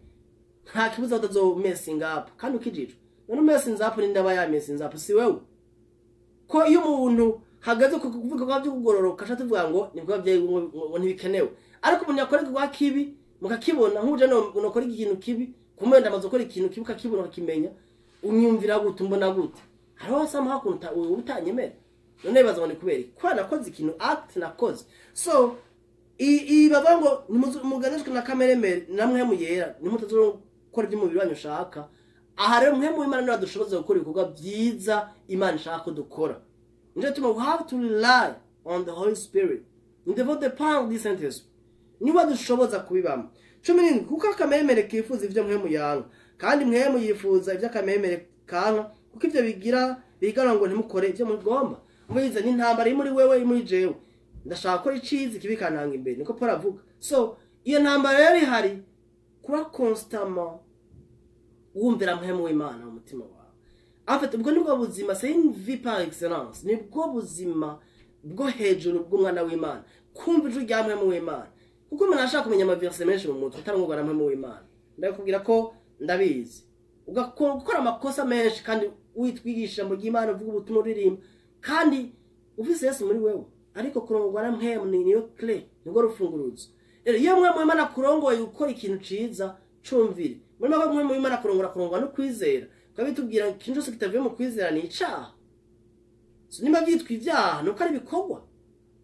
nta kibuza utazo messing up kandi ukijijwe none messing up ni ndaba ya messing up si wewe ko iyo umuntu hagaze ku kuvuga kwa byo kugororoka ashatse tuvuga ngo nibwo byaye ngo ntibikenewe ariko umuntu yakora kwa kibi mukakibona nkuje no kora ikintu kibi kumwenda amaze gukora ikintu kibi kakibona kakimenya unyumvira gute mbona gute hariho wasama hakunta utanyemera none baza ngo kubera kwa nakoze ikintu act nakoze so bava ngo muganishwe na kameremere namwe muyera nimutazoro gukora ibyo mubiri wanyu shaka aha rero mwe mu Imana nadushoboza gukora ibikorwa byiza Imana ishaka dukora nje tuma we have to rely on the Holy Spirit in the power of this sentence niba dushoboza kubibamo 17 kuko akameremere kifuza ibyo mwe muyanga kandi mwe muyifuza ibyo akameremere kanka kuko ibyo bigana ngo ntimukore ibyo mugomba mwiza n'intambara iri muri wewe muri jewe ndashaka ko icizi kibikananga imbere niko Paul avuga so iyo ntambara yari hari kuba constamment wumvira mpemu w'Imana mu mutima wawe afite ubwo nibwo buzima c'est une vie par excellence nibwo buzima bwo hejuru bw'umwana w'Imana kumva ijwi rya mpemu w'Imana kuko umuntu ashaka kumenya amaverse menshi mu mutwe utarangwa na mpemu w'Imana ndakubwira ko ndabizi ugakora amakosa menshi kandi witwigisha mu ry'Imana uvuga ubutumwa uririmba kandi ufise Yesu muri wewe ariko kurongwa na mpemu niyo clé nibwo rufunguruzo rero iyo mwe Imana kurongoye gukora ikintu ciza cumvire muri mwe Imana kurongwa no kwizera kabitubwira ikintu cyose kitavuye mu kwizera ni icaha so nimba byitwa ibyaha nuko ari bikorwa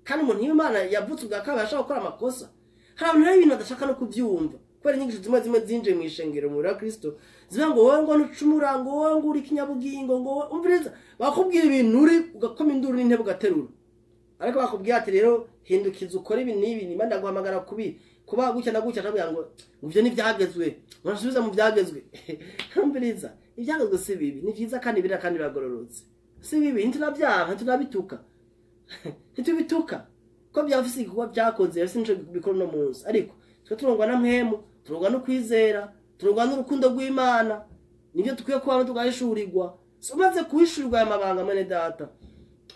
kandi umuntu Imana yavutse ubwakaba yashaka gukora amakosa hari abantu ibintu badashaka no kubyumva kubera inyigisho zimwe zinje mu ishengero muri Kristo zivuga ngo wowe ngo nucumura ngo wowe ngo uri kinyabugingo ngo umviriza bakubwira ibintu uri ugakoma induru n'intebe ugaterura ariko bakubwira ati rero hindukiza ukora ibi n'ibi nimba ndaguhamagara kuba gutya na gutya cyangwa ngo ivyo ni byagezwe urasubiza mu byagezwe umviriza ibyagezwe si bibi ni byiza kandi bira kandi bagororotse si bibi ntinabyaha ntinabituka ntitubituka ko byafise kuba byakoze yasi nico bikora no munsi ariko twe turongwa na mpemu turongwa no kwizera turongwa n'urukundo rw'Imana nibyo tukwiye kuba tugahishurirwa so maze kuhishurirwa amabanga mwene data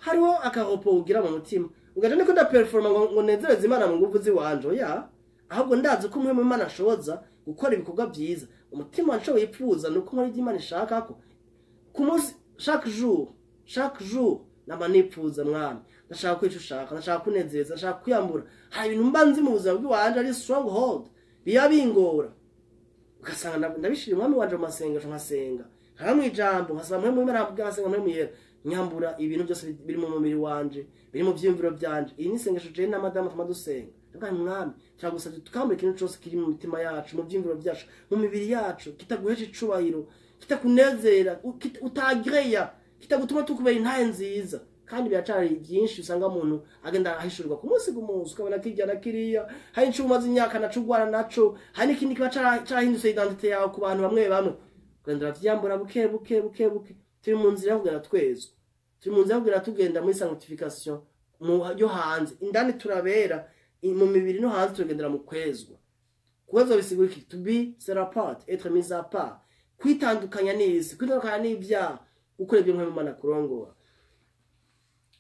hariho akahopo ugira mu mutima ugaje niko da performa ngo nezereze Imana mu nguvu ziwanje oya ahubwo ndazi ko mwe mu Imana ashoboza gukora ibikorwa byiza umutima wacu wipfuza nuko nkora Imana ishaka ko ku munsi chaque jour namanipfuza mwami ndashaka kwica ushaka ndashaka kunezeza ndashaka kuyambura hari ibintu mbanzi mu buzima bw'iwanje ari stronghold biyabingora ugasanga ndabishira mwami wanje mu masengesho nkasenga hamwe ijambo nkasaba mwe mu Imana bwasenga mwe mu yera nyambura ibintu byose biri mu mubiri wanje biri mu byimviro byanje iyi ni sengesho je na madame tumadusenga ndabwo mwami cyagusabye tukambura ikintu cyose kiri mu mitima yacu mu byimviro byacu mu mibiri yacu kitaguheje icubahiro kitakunezera utagreya kitagutuma tukubera intaye nziza kandi byacari byinshi usanga umuntu agenda ahishurirwa ku munsi gumunsi ukabona kijyana kiriya hari incumazi imyaka nacugwana naco hari ikindi kiba carahindutse identité yawe ku bantu bamwe kwendera vyambura buke turi mu nzira kugera twezwa turi mu nzira kugera tugenda muri sanctification mu yo hanze indani turabera mu mibiri no hanze tugendera mu kwezwa kwezwa bisigura iki to be set apart être mis à part kwitandukanya n'isi kwitandukanya n'ibyaha gukora ibyo mwe Imana kurongora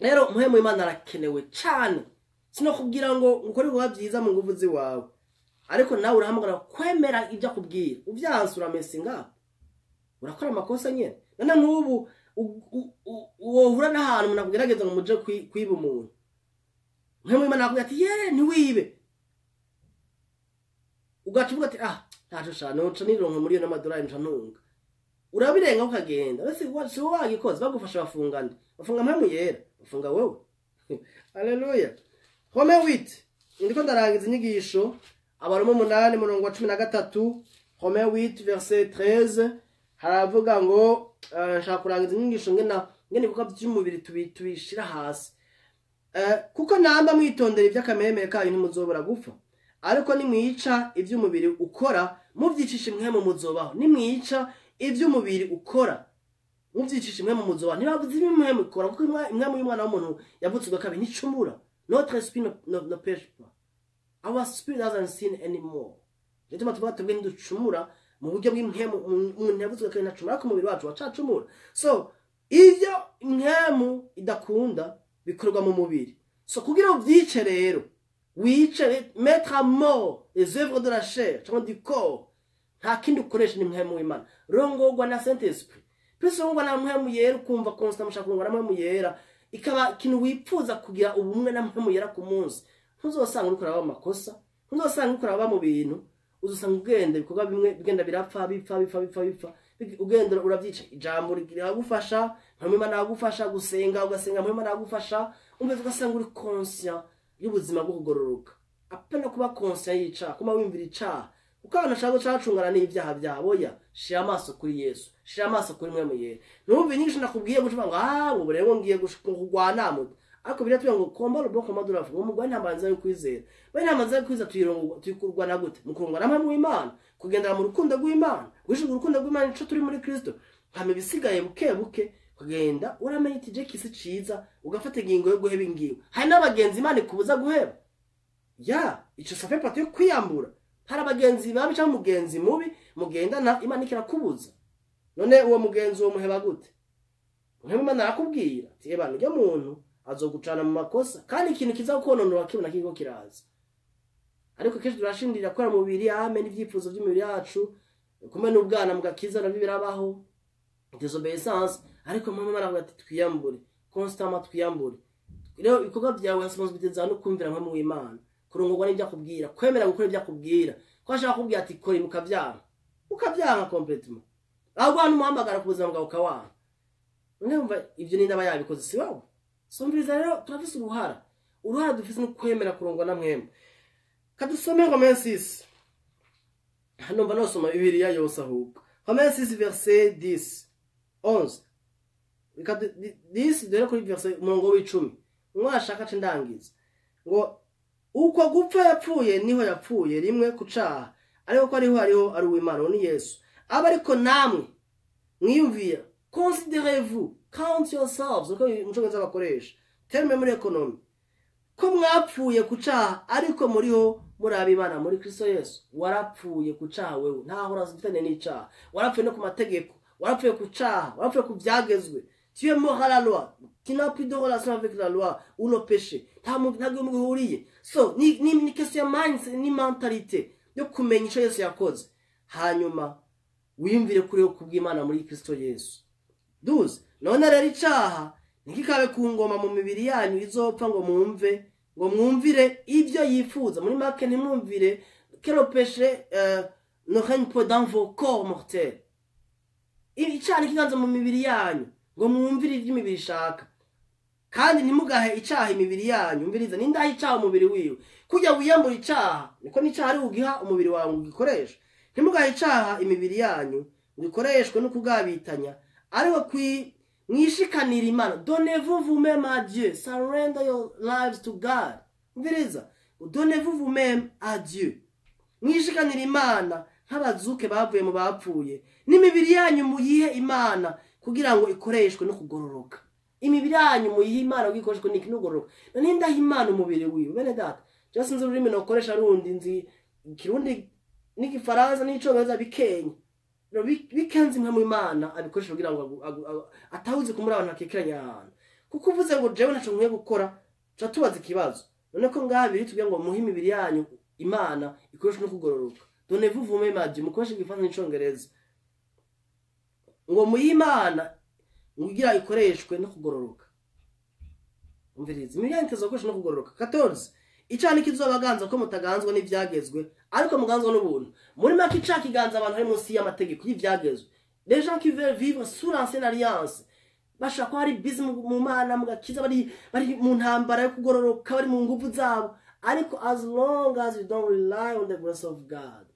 rero mwe mu Imana arakenewe cyane sino kubwira ngo ukore ibikorwa byiza mu nguvu ziwawe ariko nawe urahamagara kwemera ibyo akubwira ubyansura mesinga urakora amakosa nyene none nk'ubu wohura n'ahantu umuntu akugerageza ngo muje kwiba umuntu mwe mu Imana akubwira ati ye ntiwibe ugacuvuga ati ntaco shano nca nironka muri yo n'amadolari nca ntunga urabirenga ukagenda bese wagikoze bagufasha bafungana bafunga mwe mu yera bafunga wewe haleluya Home 8 ndiko ndarangiza inyigisho abaroma 8:13 Home 8 verset 13 haravuga ngo nshaka kurangiza inyigisho ngene kuko by'umubiri tubishira hasi kuko namba mwitondera iby'akameremere kayo ntimuzobora gupfa ariko nimwica iby'umubiri ukora muvyicisha imwe mu muzobaho nimwica iby'umubiri ukora muvyicisha imwe mu muzobaho ntibavuze imwe mu ukora kuko imwe mu y'umwana w'umuntu yavutse ugakabi nicumura notre esprit ne pêche pas our spirit doesn't sin anymore jetuma tuba tubwe nducumura mu buryo bw'imwe umuntu yavutse ugakabi nacumura ariko umubiri wacu wacacumura so ivyo imwe idakunda bikorwa mu mubiri so kugira uvyice rero wice mettre à mort les œuvres de la chair cyangwa du corps nta kindi ukoresha ni mpemu w'Imana rongorwa na Saint Esprit plus rongorwa na mpemu yera kumva constant mushaka kurongorwa na mpemu yera ikaba ikintu wipfuza kugira ubumwe na mpemu yera ku munsi, ntuzosanga uriko uraba amakosa, ntuzosanga uriko uraba mu bintu, uzosanga ugenda ibikorwa bimwe bigenda birapfa bipfa ugenda uravyica. Ijambo rigufasha, mpemu Imana yagufasha gusenga, ugasenga mpemu Imana yagufasha, umve ugasanga uri conscient y'ubuzima bwo kugororoka, apana kuba conscient yica kuma wimvira icaha. Uko abantu ashaka gucungana n'ibyaha byabo, ya shira amaso kuri Yesu, shira amaso kuri mwe muyera. Numva inyigisho nakubwiye gucuva ngo ngo rero ngiye kugwana muto, ariko biratubwira ngo komba rubo komba durafu ngo mugwa ntambanza yo kwizera. Bene ntambanza yo kwizera tuyikurwana gute? Mukurwana namwe mu Imana, kugendera mu rukundo rw'Imana, gushiga urukundo rw'Imana ico turi muri Kristo. Hame bisigaye buke buke kugenda uramenya iti je kisi ciza, ugafata ingingo yo guheba ingiwe. Hari n'abagenzi Imana ikubuza guheba, ya ico safe pati yo kwiyambura. Hari abagenzi babi cyangwa umugenzi mubi mugendana, Imana ikirakubuza. None uwo mugenzi uwo muheba gute? Imana arakubwira ati ebana ujya muntu azogucana mu makosa, kandi ikintu kiza kononora kibona kiko kiraza. Ariko kenshi turashindira gukora mu mubiri ame n'ivyifuzo by'umubiri yacu, kumwe n'ubwana mugakiza nabyo birabaho, désobéissance. Ariko Imana aravuga ati twiyambure, constamment twiyambure. Rero ibikorwa byawe responsabilité zawe no kumvira mwe mu Imana, kurongorwa n'ibyo akubwira, kwemera gukora ibyo akubwira. Ko ashaka kubwira ati kora ukabyanga complètement, ahubwo n'umuhamagara ku buzima bwawe ukawanga. Ndumva ibyo n'indaba yabikoze si wawe. Somviriza rero turafise uruhara dufise no kwemera kurongwa na mwemwe. Kadusome Romains 6. Hano mba nosoma Bibiliya yose ahubwo. Romains 6 verset 10 11. Reka 10 dore kuri verset umurongo w'10. Mwashaka ce ndangiza ngo uko gupfa yapfuye niho yapfuye rimwe kucaha, ariko ko hariho ari uw'Imana ni Yesu. Aba ariko namwe mwiyumvira, considérez-vous, count yourselves, uko umucongereza bakoresha terme muri economy, ko mwapfuye kucaha ariko muriho muraba Imana muri Kristo Yesu. Warapfuye kucaha wewe, ntaho urazifitanye n'icaha, warapfuye no ku mategeko, warapfuye kucaha, warapfuye ku byagezwe. Tu es mort à la loi, tu n'as plus de relation avec la loi ou le péché. Ntabwo muhuriye. So ni question mindset, ni mentalité yo kumenya ico Yesu yakoze, hanyuma wiyumvire kuri kubw'Imana muri Kristo Yesu. 12. None rero icaha nikikabe ku ngoma mu mibiri yanyu izopfa ngo mwumvire ibyo yifuza. Muri make ntimwumvire que le péché ne règne pas dans vos corps mortels. Icaha nikiganza mu mibiri yanyu ngo mwumvire ibyo imibiri ishaka, kandi ntimugahe icaha imibiri yanyu. Umviriza, nindaha icaha umubiri wiwe, kujya wiyambura icaha niko n'icaha ari ugiha umubiri wawe ugikoresha. Ntimugahe icaha imibiri yanyu ugikoreshwe no kugabitanya, ariko mwishikanira Imana. Donnez-vous vous-même à Dieu, surrender your lives to God. Umviriza, donnez-vous vous-même à Dieu, mwishikanira Imana nk'abazuke bavuye mu bapfuye, n'imibiri yanyu muyihe Imana kugira ngo ikoreshwe no kugororoka. Imibiri yanyu muyihe Imana ugikoreshwe n'ikigororoka. None ndaha Imana umubiri wiwe. Bene data, just nzi ururimi nokoresha rundi, nzi Kirundi n'igifaransa n'icongereza bikenya. No bikenzi mwe mu Imana abikoresha kugira ngo atahuze kumuri abantu akekeranya ahantu. Kuko uvuze ngo jewe naco nkwiye gukora, ca tubaza ikibazo. None ko ngabiri tugira ngo muhe imibiri yanyu Imana ikoreshwe no kugororoka. Donnez-vous vous-même à Dieu, mukoresha igifaransa n'icongereza. Ngo muyimana ngigira ikoreshwe no kugororoka. Umviriza, imibiri itazokoreshwa no kugororoka. 14. Icana kizobaganza ko mutaganzwa n'ivyagezwe, ariko muganzwa n'ubuntu. Muri make ica kiganza abantu hari munsi y'amategeko y'ivyagezwe. Les gens qui veulent vivre sous l'ancienne alliance bashaka ko hari busy mu Mana mugakiza, bari mu ntambara yo kugororoka, bari mu nguvu zabo. Ariko as long as you don't rely on the grace of God,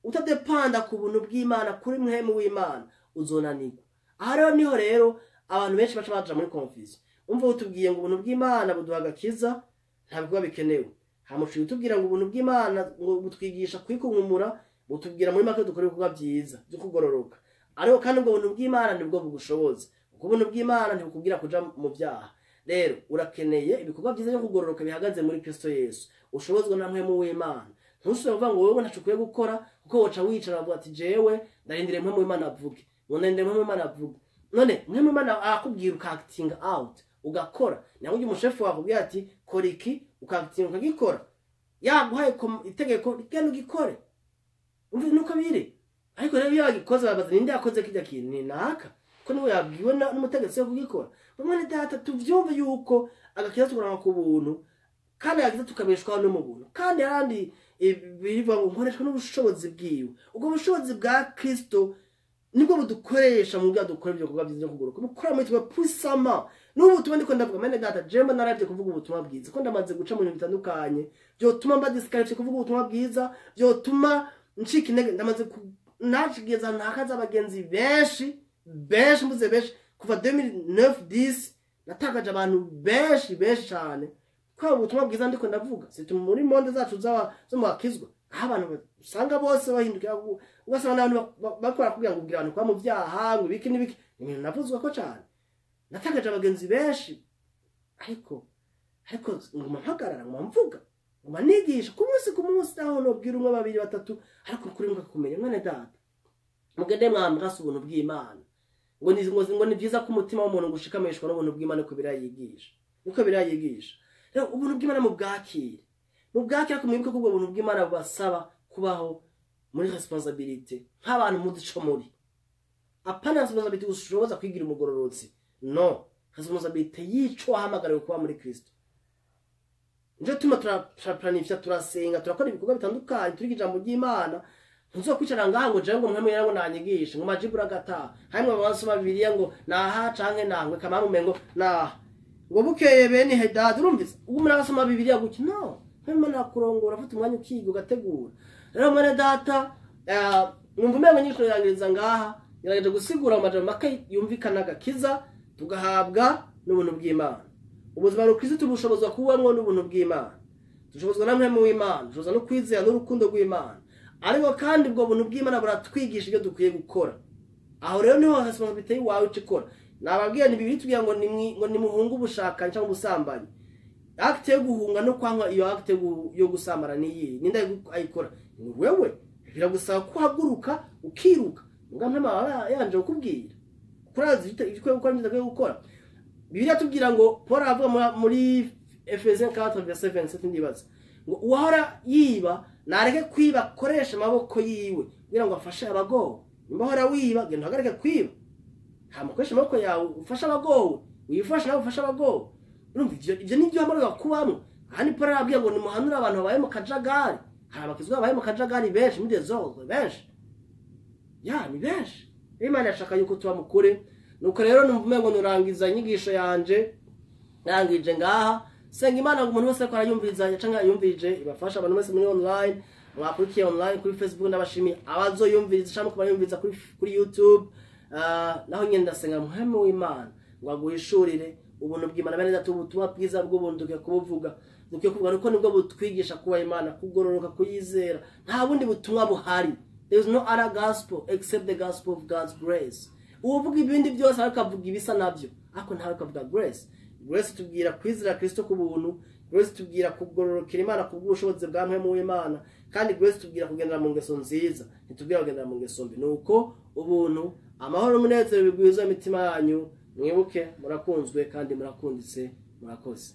utadepanda ku buntu bw'Imana, kuri mwemu w'Imana, uzonanirwa. Aha rero niho rero abantu benshi baca baja muri confusion. Umva utubwiye ngo ubuntu bw'Imana buduhagakiza, ntabwo bikenewe. Hamuciye utubwira ngo ubuntu bw'Imana ngo butwigisha kwikunkumura, butubwira muri make dukora ibikorwa byiza byo kugororoka. Ariko kandi ubwo buntu bw'Imana nibwo bugushoboza. Ubwo buntu bw'Imana ntibukubwira kuja mu byaha. Rero urakeneye ibikorwa byiza byo kugororoka bihagaze muri Kristo Yesu, ushobozwa namwe mu w'Imana. Ntusubire kuvuga ngo wowe ntaco ukwiye gukora, kuko woca wicara avuga ati jewe ndarindire mwe mu Imana avuge, ngo ndende mwe mu Imana avuge. None mwe mu Imana akubwira ukaacting out, ugakora. Naho uyu mushefu wakubwira ati kora iki, ukaacting ukagikora. Yaguhaye itegeko rigenda ugikore. Umva nuko biri. Ariko rero iyo bagikoze babaza ninde yakoze kijya kintu, ni naka. ko niwe yabwiwe n'umutegetsi wo kugikora. Mwene data tuvyumve yuko agakiza tukuranga ku buntu kandi agakiza tukabeshwaho no mu buntu kandi arandi birivuga ngo nkoreshwa n'ubushobozi bwiwe. Ubwo bushobozi bwa Kristo nibwo budukoresha mu byo dukora ibyo kuba byiza kuguruka bukora mu twa pusama n'ubu tubandi ko ndavuga mwene data jemba naravye kuvuga ubutumwa bwiza ko ndamaze guca mu bintu bitandukanye byo tuma mba discourage kuvuga ubutumwa bwiza byo tuma nshika intege ndamaze nacigiza ntakaza abagenzi benshi muze benshi kuva 2009 natakaje abantu benshi cyane kwa ubutumwa bwiza ndiko ndavuga si muri monde zacu zo mwakizwa abantu usanga bose bahindukira ugasanga abantu bakora kugira ngo ubwira abantu kwa mu byaha ngo ibiki n'ibiki ibintu navuzwa ko cyane natakaje abagenzi benshi ariko nguma mpagarara nguma mvuga nguma nigisha ku munsi aho nobwira umwe babiri batatu ariko kuri mbwa kumenya mwene data mugende mwamwasa ubuntu bw'Imana ngo ni byiza ko umutima w'umuntu gushikamishwa n'ubuntu bw'Imana ko birayigisha niko birayigisha rero ubuntu bw'Imana mu bwakira kumwibuka ko ubwo buntu bw'Imana bubasaba kubaho muri responsibility nk'abantu mudico muri apana responsibility ushoboza kwigira umugororotsi no responsibility yico wahamagariwe kuba muri Kristo. Nje tuma turaplanifya turasenga turakora ibikorwa bitandukanye turi ijambo ry'Imana ntuzokwicara ngaho je ngo mwemwe yarango nanyigisha ngo majibura gata hamwe bansoma Bibiliya ngo naha canke nangwe kamamu mengo na ngo bukeye bene Hedad urumvise ubu murasoma Bibiliya guki no mwemwe nakurongora afite umwanya ukiga ugategura. Rero mwene data numva umengo nyinshi yangiriza ngaha yaraje gusigura amajambo make yumvikana gakiza tugahabwa n'ubuntu bw'Imana. Ubuzima bw'Kristo tubushobozwa kubamwo n'ubuntu bw'Imana. Tushobozwa namwe mu Imana, tushobozwa no kwizera n'urukundo rw'Imana. Ariko kandi ubwo buntu bw'Imana buratwigisha ibyo dukwiye gukora. Aho rero niho responsibility yawe ukikora. Nababwiye ni Bibiliya tugira ngo nimuhunga ubushakanye cyangwa ubusambanyi. Acte yo guhunga no kwanga iyo acte yo gusambana niyi ninda ayikora. Ni wewe biragusaba kuhaguruka ukiruka. Ngamwe yanje ukubwira. Kurazi icyo gukora ngiye gukora. Bibiliya tubwira ngo Paul avuga muri Efesiens 4:27 ndibaza ngo uwahora yiba nareke kwiba koresha amaboko yiwe kugira ngo afashe abagowe. Nimba hora wiba genda hagarike kwiba hamukoresha amaboko yawe ufashe abagowe wifashe nawe ufashe abagowe. Urumva ivyo nibyo hamara kubamwe kandi Paul arabwiye ngo nimuhanura abantu babaye mu kajagari. Hari abakizwa babaye mu kajagari benshi muri dezozo benshi ni benshi. Imana yashaka yuko tuba mukure nuko rero numvume ngo nurangiza inyigisho yanje nangije ngaha senga Imana ngo umuntu wese ko arayumviriza cyangwa yumvirije ibafasha abantu bose muri online mwakurikiye online kuri Facebook ndabashimiye abazoyumviriza cyangwa kubayumviriza kuri YouTube naho nyine ndasenga muhemu w'Imana ngo aguhishurire ubuntu bw'Imana bene data ubutumwa bwiza bw'ubuntu duke kubuvuga duke kuvuga nuko nibwo butwigisha kuba Imana kugororoka kuyizera nta bundi butumwa buhari. There is no other gospel except the gospel of God's grace. Uvuga ibindi byose akavuga ibisa nabyo ako ntawe kavuga grace. Grace tubwira kwizera Kristo ku buntu, grace tubwira kugororokera Imana ku bw'ubushobozi bwa mpemu w'Imana, kandi grace tubwira kugendera mu ngeso nziza ntitubwira kugendera mu ngeso mbi. Nuko ubuntu amahoro n'umunezero bigwiza imitima yanyu mwibuke murakunzwe kandi murakunditse murakoze.